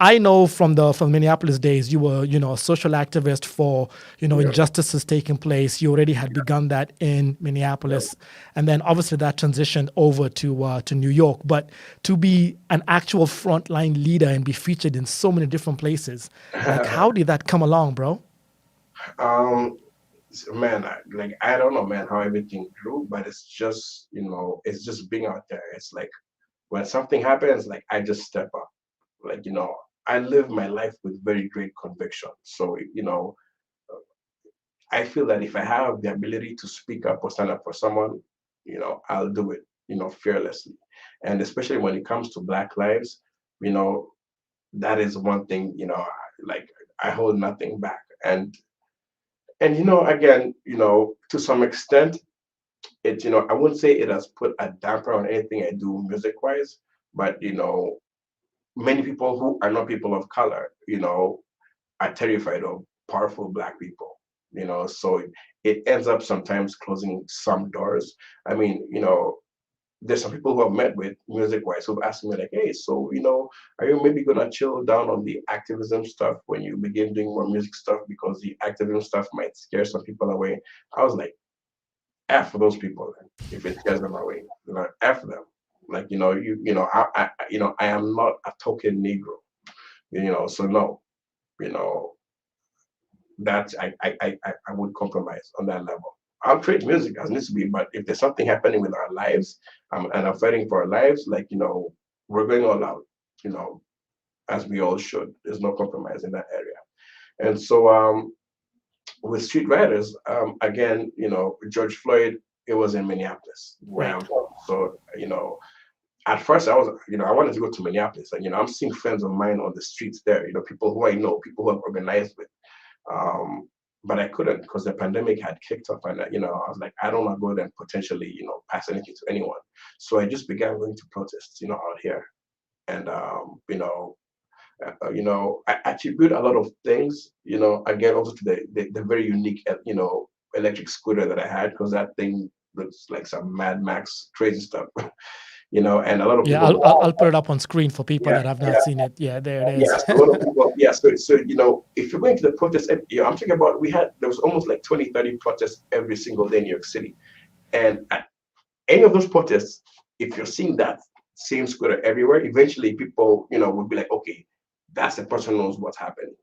I know from Minneapolis days, you were a social activist for Yeah. injustices taking place. You already had begun that in Minneapolis, and then obviously that transitioned over to New York. But to be an actual frontline leader and be featured in so many different places, like Yeah. how did that come along, bro? um Man, I don't know, man, how everything grew, but it's just being out there. It's like when something happens, like I just step up. Like, I live my life with very great conviction. So, I feel that if I have the ability to speak up or stand up for someone, I'll do it, fearlessly. And especially when it comes to Black lives, you know, that is one thing, like I hold nothing back. And And again, to some extent, it I wouldn't say it has put a damper on anything I do music wise, but many people who are not people of color, are terrified of powerful black people. So it ends up sometimes closing some doors. I mean, there's some people who I've met with music wise who've asked me like, hey, so are you maybe gonna chill down on the activism stuff when you begin doing more music stuff because the activism stuff might scare some people away? I was like, F for those people then, if it scares them away. F them. Like, I am not a token Negro, so no, you know, that I would compromise on that level. I'll create music as needs to be, but if there's something happening with our lives, and I'm fighting for our lives, like, we're going all out, you know, as we all should. There's no compromise in that area. And so, with street riders, again, George Floyd, it was in Minneapolis where I'm Right. from. So, at first I was, I wanted to go to Minneapolis, and I'm seeing friends of mine on the streets there, people who I know, people who I've organized with. Um, but I couldn't because the pandemic had kicked off, and I was like, I don't want to go there and potentially, pass anything to anyone. So I just began going to protests, out here, and I attribute a lot of things, again, also to the very unique, electric scooter that I had, because that thing looks like some Mad Max crazy stuff, and a lot of Yeah, people, I'll put it up on screen for people yeah, that have not yeah, seen it. Yeah, there it is. yes, a lot of people, yeah. So if you're going to the protest, I'm talking about, there was almost like 20, 30 protests every single day in New York City. And at any of those protests, if you're seeing that same scooter everywhere, eventually people, would be like, okay, that's the person who knows what's happening.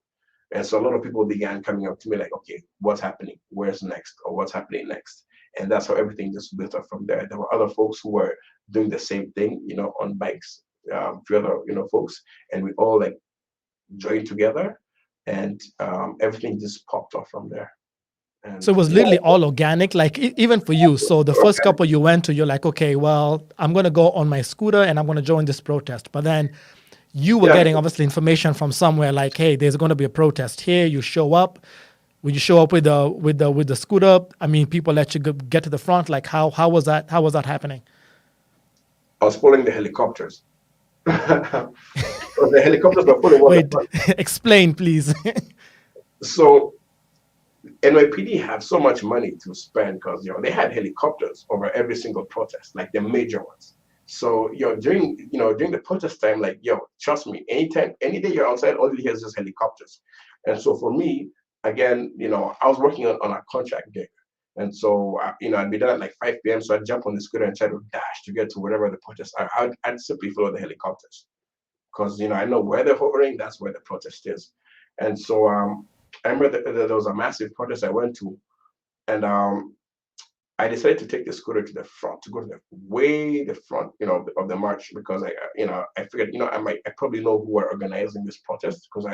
And so a lot of people began coming up to me like, okay, what's happening? Where's next? Or what's happening next? And that's how everything just built up from there. There were other folks who were doing the same thing, on bikes, few other, folks, and we all like joined together, and everything just popped off from there. So And it was literally all organic, like even for you. So the first okay, couple you went to, you're like, okay, well, I'm gonna go on my scooter and I'm gonna join this protest. But then you were yeah, getting obviously information from somewhere like, hey, there's gonna be a protest here. You show up. When you show up with the scooter, I mean, people let you get to the front. Like how was that? How was that happening? I was following the helicopters. The helicopters were following on the Wait, front. explain, please. So NYPD had so much money to spend because they had helicopters over every single protest, like the major ones. So during the protest time, like trust me, anytime, any day you're outside, all you hear is just helicopters. And so for me, again, I was working on a contract gig, and so I'd be done at like 5 p.m. So I'd jump on the scooter and try to dash to get to wherever the protests are. I'd simply follow the helicopters because I know where they're hovering, that's where the protest is. And so I remember there was a massive protest I went to, and I decided to take the scooter to the front, to go to the way the front, of the march, because I figured, I probably know who are organizing this protest, because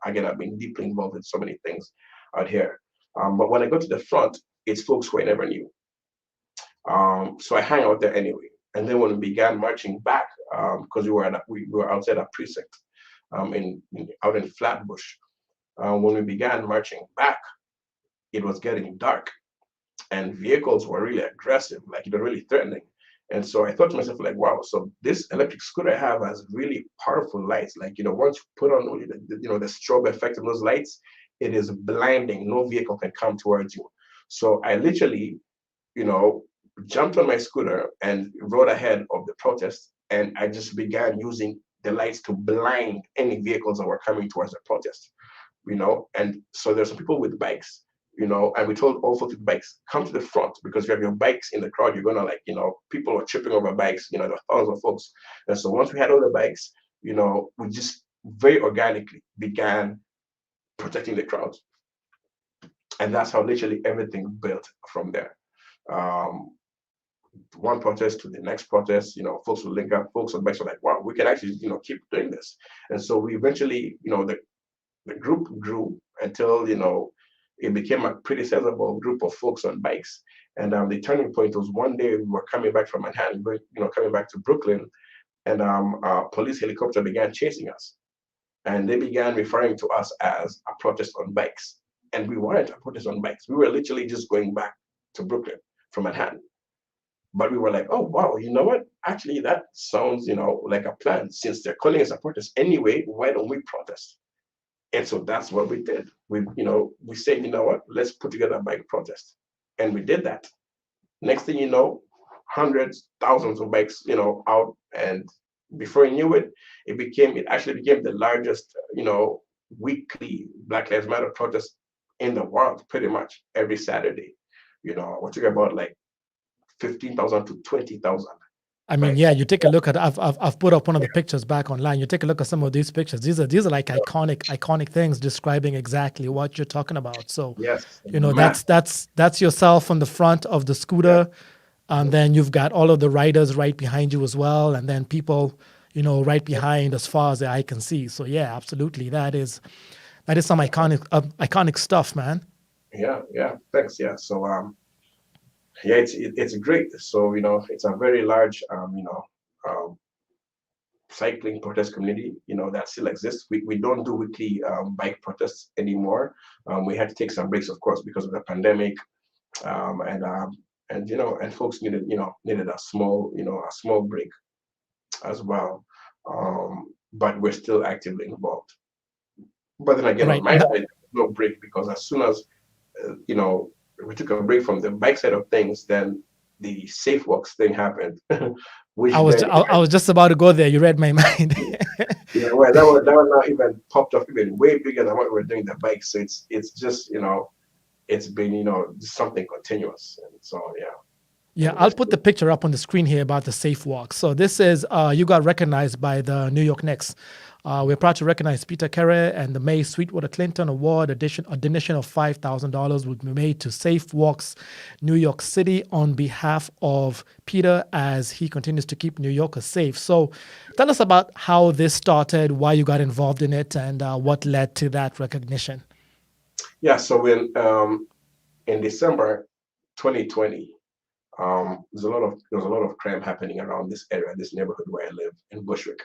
again, I've been deeply involved in so many things out here. But when I go to the front, it's folks who I never knew. So I hang out there anyway. And then when we began marching back, because we were outside a precinct, out in Flatbush. When we began marching back, it was getting dark, and vehicles were really aggressive, like really threatening. And so I thought to myself, like, wow, so this electric scooter I have has really powerful lights. Like, once you put on the strobe effect of those lights, it is blinding. No vehicle can come towards you. So I literally, you know, jumped on my scooter and rode ahead of the protest. And I just began using the lights to blind any vehicles that were coming towards the protest. And so there's some people with bikes, and we told all folks with bikes, come to the front, because if you have your bikes in the crowd, you're gonna people are tripping over bikes, there are thousands of folks. And so once we had all the bikes, we just very organically began protecting the crowds. And that's how literally everything built from there. Um, One protest to the next protest, folks will link up, folks on bikes were like, wow, we can actually, keep doing this. And so we eventually, the group grew until it became a pretty sizable group of folks on bikes. And the turning point was one day we were coming back from Manhattan, coming back to Brooklyn, and a police helicopter began chasing us, and they began referring to us as a protest on bikes. and we weren't a protest on bikes. We were literally just going back to Brooklyn from Manhattan. But we were like, oh wow, you know what? Actually, that sounds, like a plan. Since they're calling us a protest anyway, why don't we protest? And so that's what we did. We said, you know what? Let's put together a bike protest, and we did that. Next thing you know, hundreds, thousands of bikes, out, and before you knew it, it actually became the largest, weekly Black Lives Matter protest in the world, pretty much every Saturday. We're talking about like 15,000 to 20,000 I mean, bikes. yeah, you take a look at I've put up one of the pictures back online. You take a look at some of these pictures. These are like iconic things describing exactly what you're talking about. So, Yes, that's massive. that's yourself on the front of the Yeah. scooter. And then you've got all of the riders right behind you as well, and then people, right behind as far as the eye can see. So yeah, absolutely, that is some iconic stuff, man. Yeah. Thanks. Yeah. So yeah, it's great. So it's a very large um, cycling protest community, that still exists. We don't do weekly bike protests anymore. We had to take some breaks, of course, because of the pandemic, and folks needed a small break as well. But we're still actively involved. But then again, on Right. my side, no break, because as soon as uh, you know we took a break from the bike side of things, then the safe walks thing happened, which then I was just about to go there. You read my mind. yeah, well, that was now even popped off even way bigger than what we were doing the bike. So it's just it's been just something continuous, and so yeah, Yeah, and we're I'll put still the picture up on the screen here about the safe walk. So this is you got recognized by the New York Knicks. We're proud to recognize Peter Carey, and the May Sweetwater Clinton Award a donation of $5,000 will be made to Safe Walks New York City on behalf of Peter as he continues to keep New Yorkers safe. So tell us about how this started, why you got involved in it, and what led to that recognition. yeah. So in December 2020, there was a lot of crime happening around this area, this neighborhood where I live in Bushwick,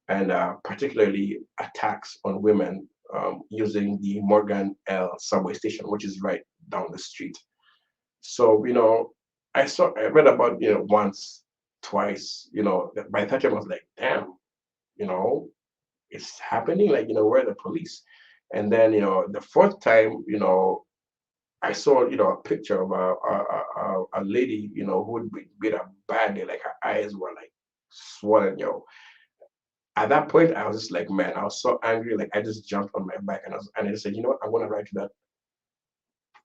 and particularly attacks on women using the Morgan L subway station, which is right down the street. So I read about once, twice. By that time I was like, damn, you know, it's happening. Like where are the police? And then the fourth time, I saw a picture of a lady who would be beat up badly, like her eyes were like swollen. At that point, I was just like, man, I was so angry. Like I just jumped on my bike and I just said, you know what, I'm gonna ride to that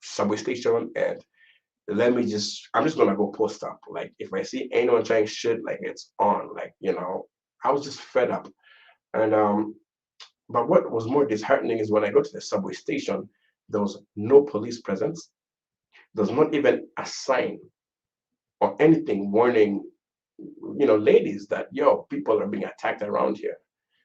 subway station and I'm just gonna go post up. Like if I see anyone trying shit, like it's on. Like I was just fed up. And but what was more disheartening is when I got to the subway station, there was no police presence. There's not even a sign or anything warning, ladies that people are being attacked around here.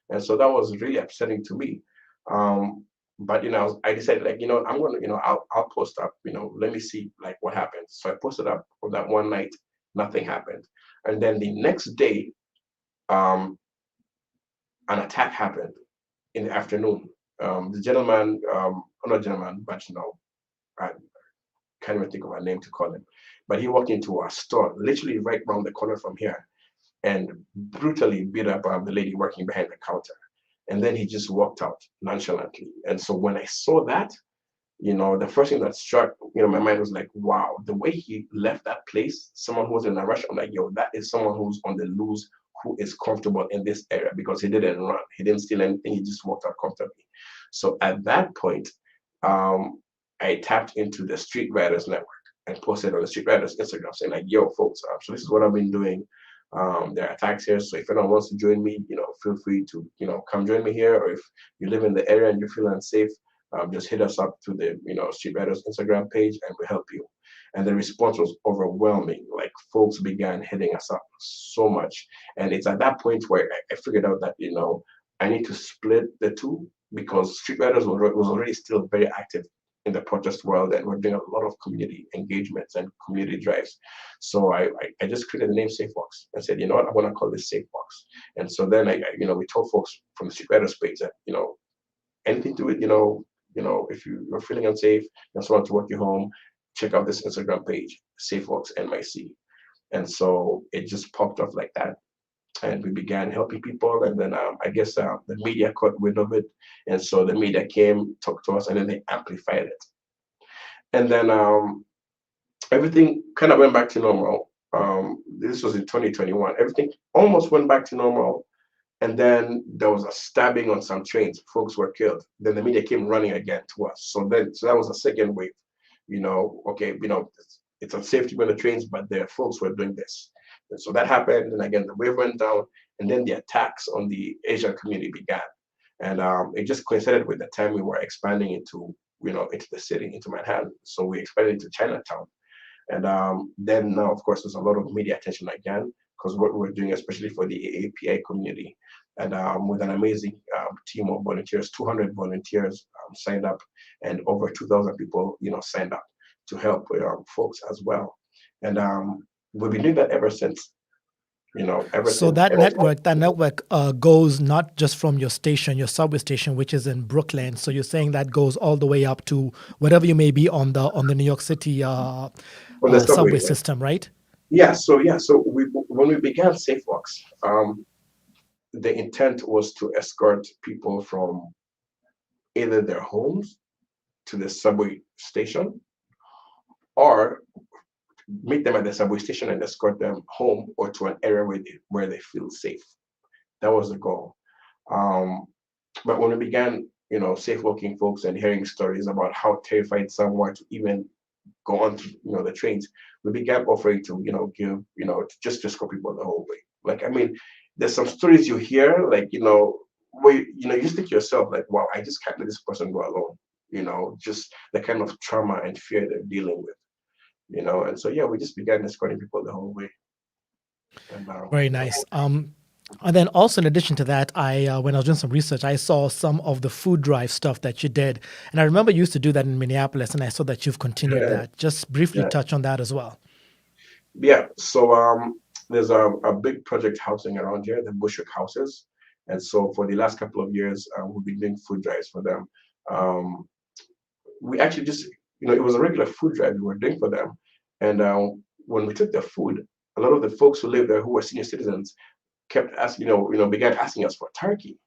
And so that was really upsetting to me. But I decided like, I'm gonna, I'll post up, let me see like what happens. So I posted up for that one night, nothing happened. And then the next day, um, an attack happened in the afternoon. The gentleman, not gentleman, but I can't even think of a name to call him. But he walked into a store, literally right around the corner from here, and brutally beat up the lady working behind the counter. And then he just walked out nonchalantly. And so when I saw that, the first thing that struck, my mind was like, wow, the way he left that place, someone who was in a rush, I'm like, yo, that is someone who's on the loose, who is comfortable in this area because he didn't run, he didn't steal anything, he just walked out comfortably. So at that point, I tapped into the Street Riders Network and posted on the Street Riders Instagram saying like, yo, folks, so this is what I've been doing. There are attacks here, so if anyone wants to join me, feel free to, come join me here. Or if you live in the area and you feel unsafe, just hit us up to the Street Riders Instagram page and we'll help you. And the response was overwhelming. Like folks began hitting us up so much, and it's at that point where I figured out that I need to split the two because Street Riders was already still very active in the protest world, and we're doing a lot of community engagements and community drives. So I just created the name Safe Walks and said, you know what, I want to call this Safe Walks. And so then we told folks from the Street Riders page that anything to it, if you're feeling unsafe and someone to work you home, check out this Instagram page, SafeWalks NYC. And so it just popped off like that. And we began helping people. And then I guess the media caught wind of it. And so the media came, talked to us, and then they amplified it. And then everything kind of went back to normal. This was in 2021. Everything almost went back to normal. And then there was a stabbing on some trains. Folks were killed. Then the media came running again to us. So that was a second wave. Okay, it's unsafe to be on the trains, but their folks were doing this. And so that happened. And again, the wave went down. And then the attacks on the Asian community began. And it just coincided with the time we were expanding into the city, into Manhattan. So we expanded into Chinatown. And then now, of course, there's a lot of media attention again, because what we're doing, especially for the API community, and with an amazing team of volunteers, 200 volunteers signed up, and over 2,000 people, signed up to help folks as well. And we've been doing that ever since. Ever So since. that network goes not just from your station, your subway station, which is in Brooklyn. So you're saying that goes all the way up to whatever you may be on the New York City On the subway, subway right? system, right? So when we began SafeWalks, the intent was to escort people from either their homes to the subway station, or meet them at the subway station and escort them home or to an area where they feel safe. That was the goal. Um, but when we began, safe walking folks and hearing stories about how terrified some were to even go on to, the trains, we began offering to, give, just escort people the whole way. Like, I mean, there's some stories you hear, like, where, you just think to yourself, like, wow, I just can't let this person go alone. Just the kind of trauma and fear they're dealing with. And so yeah, we just began escorting people the whole way. And Very nice. And then also in addition to that, when I was doing some research, I saw some of the food drive stuff that you did, and I remember you used to do that in Minneapolis, and I saw that you've continued yeah, that. Just briefly yeah, touch on that as well. yeah. So there's a big project housing around here, the Bushwick houses, and so for the last couple of years, we've been doing food drives for them. Um, we actually just, it was a regular food drive we were doing for them, and when we took the food, a lot of the folks who live there who were senior citizens kept asking, began asking us for turkey.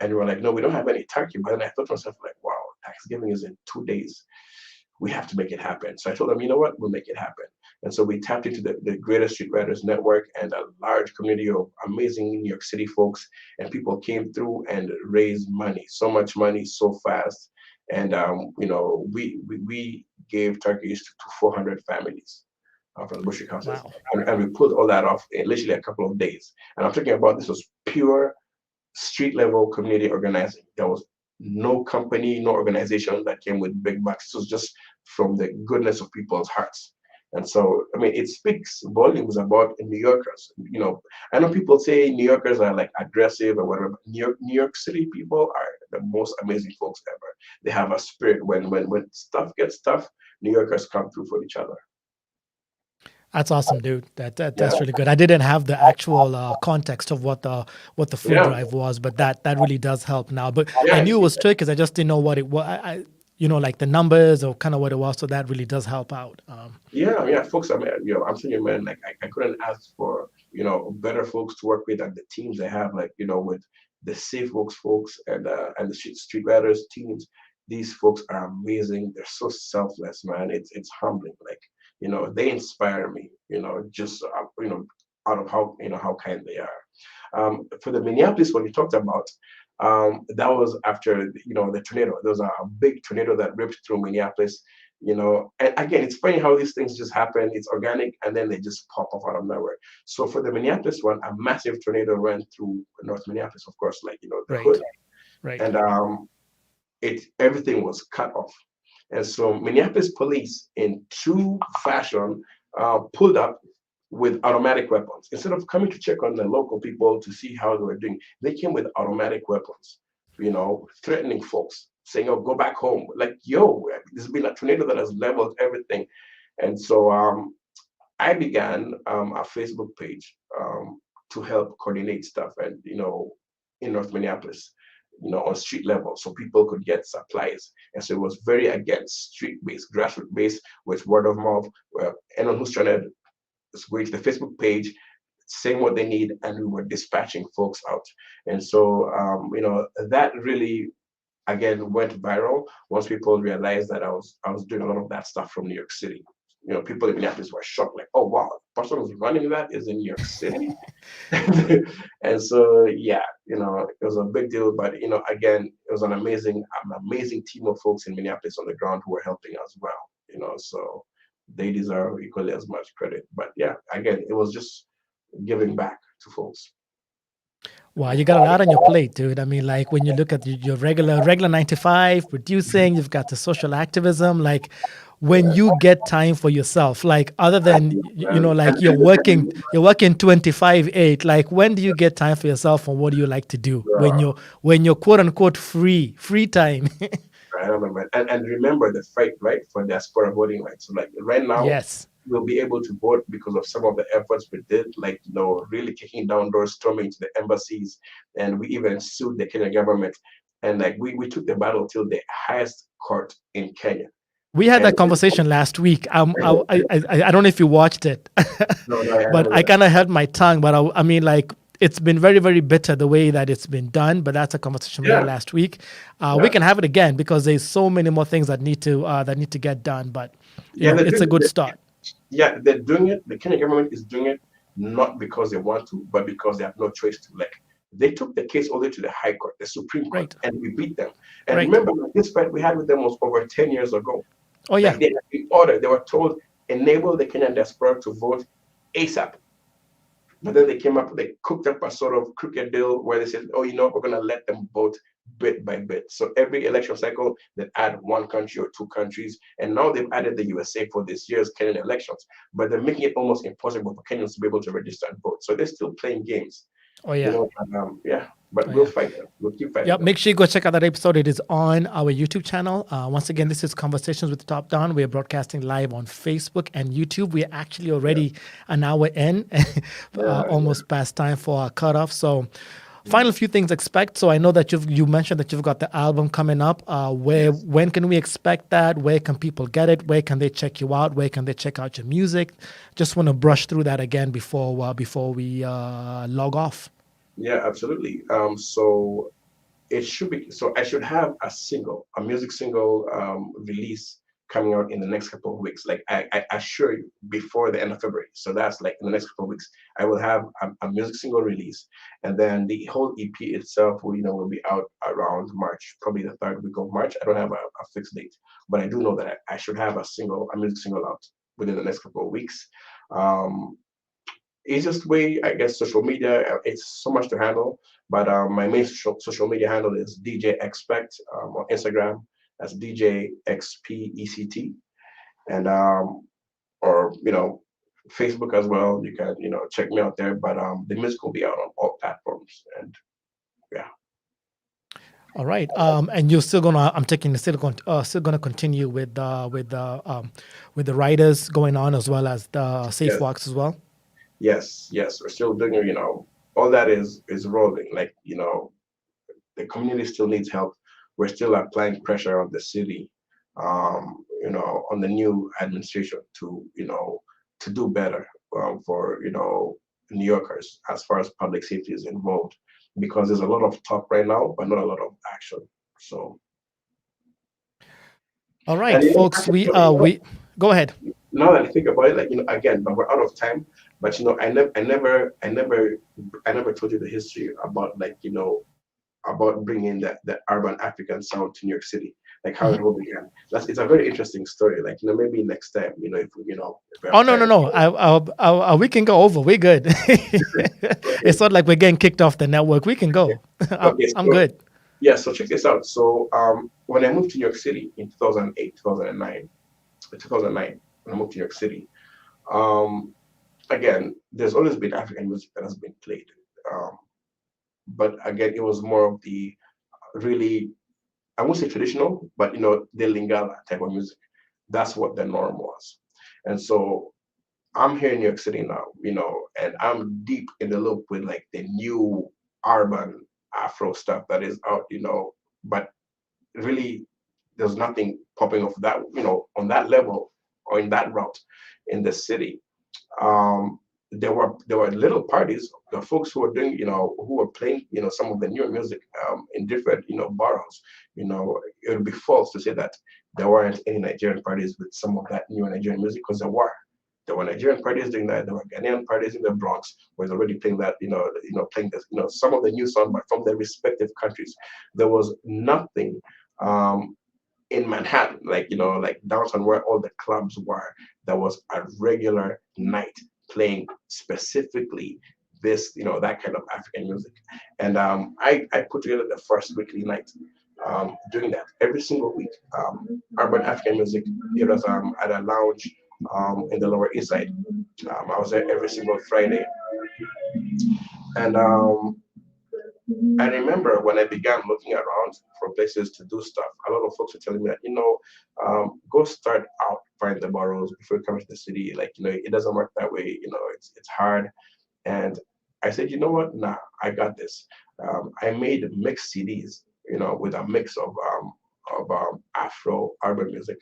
And we were like, no, we don't have any turkey. But then I thought to myself, like, wow, Thanksgiving is in 2 days. We have to make it happen. So I told them, you know what, we'll make it happen. And so we tapped into the Greater Street Writers Network and a large community of amazing New York City folks. And people came through and raised money, so much money, so fast. And, we gave turkeys to 400 families from the Bushwick houses. Wow. And we pulled all that off in literally a couple of days. And I'm talking about, this was pure street level community organizing. There was no company, no organization that came with big bucks. This was just from the goodness of people's hearts. And so, I mean, it speaks volumes about New Yorkers. I know people say New Yorkers are like aggressive or whatever. But New York City people are the most amazing folks ever. They have a spirit. When stuff gets tough, New Yorkers come through for each other. That's awesome, dude. That's Yeah, really good. I didn't have the actual context of what the food yeah, drive was, but that really does help now. But I yeah. knew it was Turkish. I just didn't know what it was. Like the numbers or kind of what it was. So that really does help out. Yeah, folks. I mean, I'm telling you, man. Like, I couldn't ask for better folks to work with, and the teams they have. Like, with the Safe Works folks and the Street Riders teams. These folks are amazing. They're so selfless, man. It's humbling. Like, they inspire me. Just out of how kind they are. For the Minneapolis one you talked about, that was after the tornado. There was a big tornado that ripped through Minneapolis. And again, it's funny how these things just happen. It's organic, and then they just pop up out of nowhere. So for the Minneapolis one, a massive tornado ran through North Minneapolis, of course, like the hood, Right. Right. and everything was cut off. And so Minneapolis police, in true fashion, pulled up with automatic weapons. Instead of coming to check on the local people to see how they were doing, they came with automatic weapons, threatening folks, saying, oh, go back home. Like, yo, there's been a tornado that has leveled everything. And so I began a Facebook page to help coordinate stuff, and in North Minneapolis. on street level, so people could get supplies. And so it was very again street-based, grassroots-based, with word of mouth. Where anyone who's trying to go to the Facebook page, saying what they need, and we were dispatching folks out. And so that really again went viral once people realized that I was doing a lot of that stuff from New York City. People in Minneapolis were shocked, like, "Oh wow, the person who's running that is in New York City." And so yeah, it was a big deal. But again, it was an amazing team of folks in Minneapolis on the ground who were helping as well. So they deserve equally as much credit. But yeah, again, it was just giving back to folks. Wow, you got a lot on your plate, dude. I mean, like when you look at your regular 9 to 5 producing, you've got the social activism. Like when Yeah. you get time for yourself, like other than like And, you're and the thing working, is, you're working 25/8. Like when do you get time for yourself, and what do you like to do uh, when you're quote unquote free time? I don't know, man. And remember the fight, right, for diaspora voting rights. So like right now, Yes. we'll be able to vote because of some of the efforts we did, like really kicking down doors, storming to the embassies, and we even sued the Kenyan government. And like we took the battle till the highest court in Kenya. We had And that conversation last week. I don't know if you watched it, no, no, I but haven't I yet. kind of held my tongue. But I mean, like it's been very, very bitter the way that it's been done. But that's a conversation we had Yeah, last week. We yeah, can have it again because there's so many more things that need to get done. But yeah. it's a good start. Yeah, they're doing it. The Kenyan government is doing it not because they want to, but because they have no choice to. Like they took the case all the way to the High Court, the Supreme Court, Right, and we beat them. And right. remember, this fight we had with them was over 10 years ago. Oh yeah. Like they had the order, they were told enable the Kenyan diaspora to vote ASAP. But then they came up, they cooked up a sort of crooked deal where they said, oh, we're going to let them vote bit by bit. So every election cycle, they add one country or two countries. And now they've added the USA for this year's Kenyan elections. But they're making it almost impossible for Kenyans to be able to register and vote. So they're still playing games, Oh yeah. and, yeah. But Oh we'll yeah. fight them. We'll keep fighting Yep, them. make sure you go check out that episode. It is on our YouTube channel. Once again, this is Conversations with TopDonn. We are broadcasting live on Facebook and YouTube. We are actually Yeah, already an hour in, yeah, yeah. almost past time for our cutoff. So, final few things expect. So I know that you mentioned that you've got the album coming up. Yes. When can we expect that? Where can people get it? Where can they check you out? Where can they check out your music? Just want to brush through that again before we log off. Yeah, absolutely. So it should be, so I should have a music single release coming out in the next couple of weeks. Like I assure you, before the end of February. So that's like in the next couple of weeks, I will have a music single release, and then the whole EP itself will be out around March, probably the third week of March. I don't have a fixed date, but I do know that I should have a music single out within the next couple of weeks. Um, Easiest way, I guess, social media. It's so much to handle, but my main social media handle is DJ Xpect on Instagram. That's DJ Xpect, and or Facebook as well. You can check me out there. But the music will be out on all platforms, and yeah, All right. And you're still gonna. I'm taking the still gonna continue with the writers going on as well as the safe yes, walks as well. yes. We're still doing all that is rolling. Like the community still needs help. We're still applying pressure on the city, on the new administration to do better for New Yorkers as far as public safety is involved, because there's a lot of talk right now, but not a lot of action. So, All right, and folks. actually, We go ahead. now that I think about it, like again, but we're out of time. But I never told you the history about like about bringing the urban African sound to New York City, like how it Mhm. all began. It's a very interesting story. Like maybe next time, if we Oh have no, no, time. no. We can go over. We're good. Okay, It's not like we're getting kicked off the network. We can go. okay. I'm So good. yeah, so check this out. So when I moved to New York City in 2008, 2009, 2009, when I moved to New York City, um, again, there's always been African music that has been played, um, but again, it was more of the really, I won't say traditional, but the Lingala type of music. That's what the norm was. And so I'm here in New York City now, and I'm deep in the loop with like the new urban Afro stuff that is out, but really there's nothing popping off that, on that level or in that route in the city. There were little parties, the folks who were doing, who were playing, some of the newer music in different, boroughs. It would be false to say that there weren't any Nigerian parties with some of that newer Nigerian music, because there were. There were Nigerian parties doing that. There were Ghanaian parties in the Bronx where they're already playing that, playing this, some of the new songs from their respective countries. There was nothing in Manhattan, like downtown where all the clubs were. There was a regular night playing specifically this, that kind of African music. And I put together the first weekly night, doing that every single week. Urban African music. It was at a lounge in the Lower East Side. I was there every single Friday. And I remember when I began looking around for places to do stuff, a lot of folks were telling me that, go start out, find the boroughs before you come to the city. Like, it doesn't work that way. It's hard. And I said, you know what? Nah, I got this. I made mixed CDs, with a mix of Afro urban music.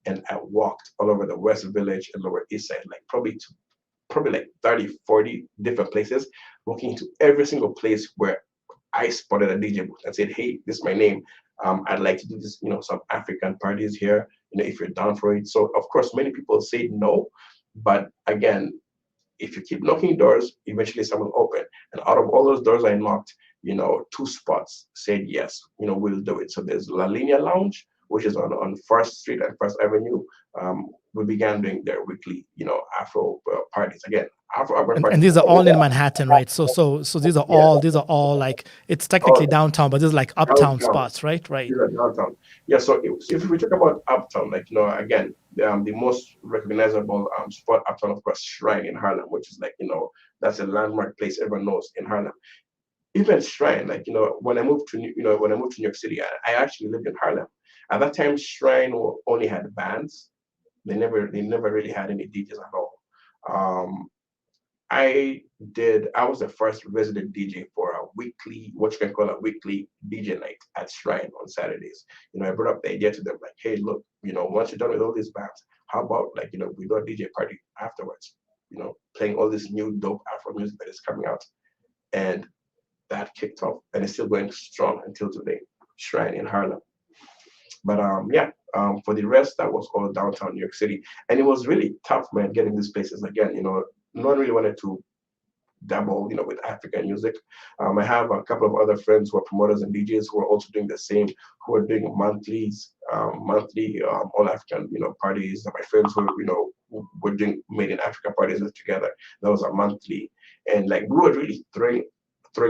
And I walked all over the West Village and Lower East Side, like probably like 30, 40 different places, walking to every single place where I spotted a DJ booth and said, hey, this is my name. I'd like to do this, some African parties here, if you're down for it. So of course, many people say no, but again, if you keep knocking doors, eventually someone will open. And out of all those doors I knocked, 2 spots said yes, we'll do it. So there's La Linea Lounge, which is on First Street and First Avenue. We began doing their weekly, Afro parties. Again, Afro urban parties. And these are all in Manhattan, right? So these are all like, it's technically downtown, but this is like uptown spots, right? Right. These are downtown. Yeah. So if we talk about uptown, like, again, the most recognizable spot uptown, of course, Shrine in Harlem, which is like, that's a landmark place everyone knows in Harlem. Even Shrine, like, when I moved to New York City, I actually lived in Harlem. At that time, Shrine only had bands. They never really had any DJs at all. I was the first resident DJ for a weekly, what you can call a weekly DJ night at Shrine on Saturdays. I brought up the idea to them, like, hey, look, once you're done with all these bands, how about, like, we do a DJ party afterwards, playing all this new dope Afro music that is coming out. And that kicked off, and it's still going strong until today. Shrine in Harlem. But for the rest, that was all downtown New York City. And it was really tough, man, getting these places. Again, no one really wanted to dabble, with African music. I have a couple of other friends who are promoters and DJs who are also doing the same, who are doing monthly all African, parties. My friends who were doing Made in Africa parties together. That was a monthly. And like, we were really throwing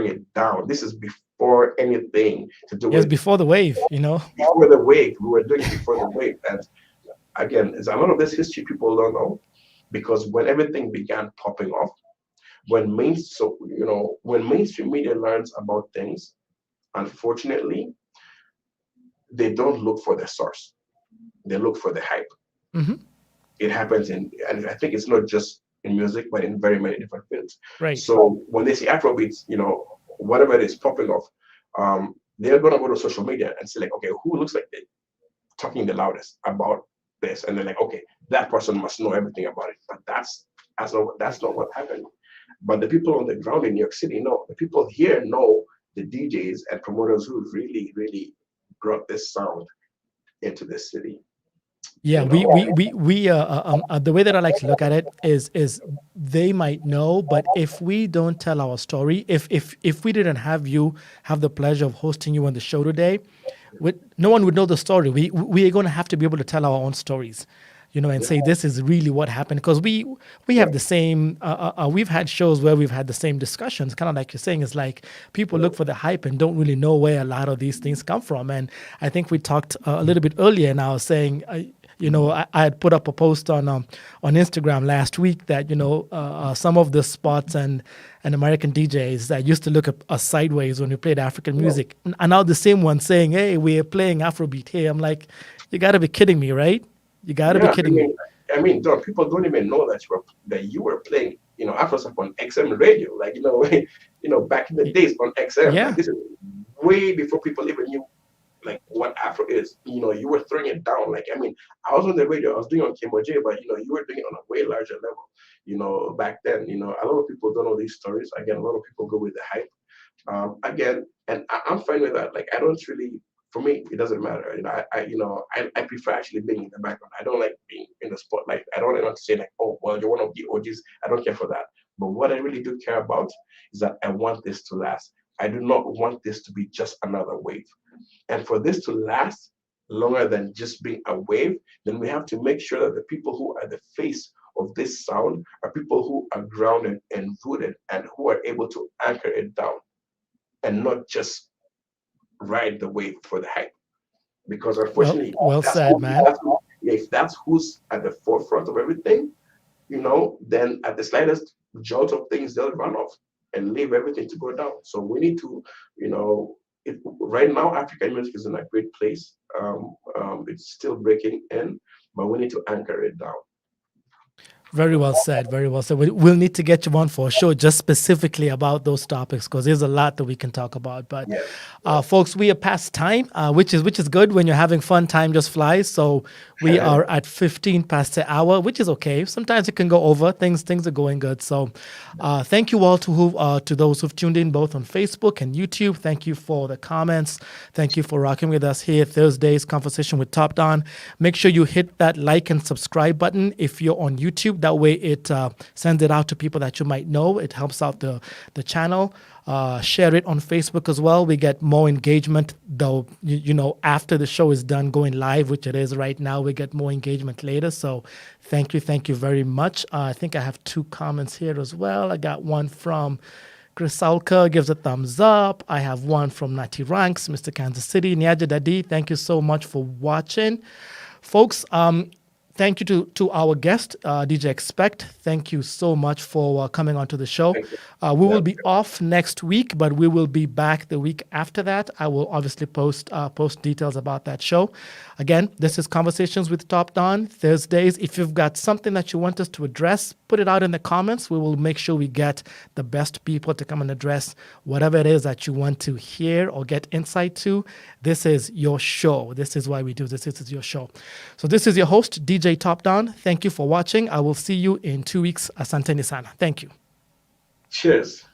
it down. This is before anything to do with before the wave, before the wave. We were doing it before the wave. And again, there's a lot of this history people don't know, because when everything began popping off, when mainstream media learns about things, unfortunately, they don't look for the source. They look for the hype. Mm-hmm. It happens and I think it's not just in music, but in very many different fields. Right. So when they see Afrobeats, whatever it is popping off, they're gonna go to social media and say, like, okay, who looks like they're talking the loudest about this? And they're like, okay, that person must know everything about it. But that's not what happened. But the people on the ground in New York City know. The people here know the DJs and promoters who really, really brought this sound into the city. Yeah, we the way that I like to look at it is they might know, but if we don't tell our story, if we didn't have the pleasure of hosting you on the show today, no one would know the story. We are going to have to be able to tell our own stories, and say this is really what happened, because we have the same. We've had shows where we've had the same discussions, kind of like you're saying. It's like people look for the hype and don't really know where a lot of these things come from. And I think we talked a little bit earlier, and I was saying. I had put up a post on Instagram last week that some of the spots and American DJs that used to look at us sideways when we played African music are now the same ones saying, "Hey, we're playing Afrobeat here." I'm like, you got to be kidding me, right? You got to be kidding me. I mean, people don't even know that you were playing, Afro stuff on XM radio, like back in the days on XM. Yeah. Like, way before people even knew like what Afro is. You were throwing it down. Like, I mean, I was on the radio, I was doing on Kimbo J, but you were doing it on a way larger level. Back then, a lot of people don't know these stories. Again, a lot of people go with the hype. Again, and I'm fine with that. Like, I don't really, for me, it doesn't matter. I prefer actually being in the background. I don't like being in the spotlight. I don't want to say like, oh, well, you're one of the OGs. I don't care for that. But what I really do care about is that I want this to last. I do not want this to be just another wave. And for this to last longer than just being a wave, then we have to make sure that the people who are the face of this sound are people who are grounded and rooted and who are able to anchor it down and not just ride the wave for the hype. Because unfortunately, Well said, man. if that's who's at the forefront of everything, then at the slightest jolt of things, they'll run off and leave everything to go down. So we need to, right now, African music is in a great place. It's still breaking in, but we need to anchor it down. Very well said. Very well said. We'll need to get you on for a show just specifically about those topics because there's a lot that we can talk about. But folks, we are past time, which is good. When you're having fun, time just flies. So we are at 15 past the hour, which is okay. Sometimes it can go over. Things are going good. So thank you all to those who've tuned in both on Facebook and YouTube. Thank you for the comments. Thank you for rocking with us here Thursday's Conversation with TopDonn. Make sure you hit that like and subscribe button if you're on YouTube. That way it sends it out to people that you might know. It helps out the channel. Share it on Facebook as well. We get more engagement, though, after the show is done going live, which it is right now. We get more engagement later. So thank you very much. I think I have 2 comments here as well. I got one from Chris Salka, gives a thumbs up. I have one from Nati Ranks, Mr. Kansas City, Niaja Dadi. Thank you so much for watching. Folks, thank you to our guest, DJ Xpect. Thank you so much for coming onto the show. We will be off next week, but we will be back the week after that. I will obviously post details about that show. Again, this is Conversations with TopDonn, Thursdays. If you've got something that you want us to address, put it out in the comments. We will make sure we get the best people to come and address whatever it is that you want to hear or get insight to. This is your show. This is why we do this. This is your show. So this is your host, DJ TopDonn. Thank you for watching. I will see you in 2 weeks. Asante Nisana. Thank you. Cheers.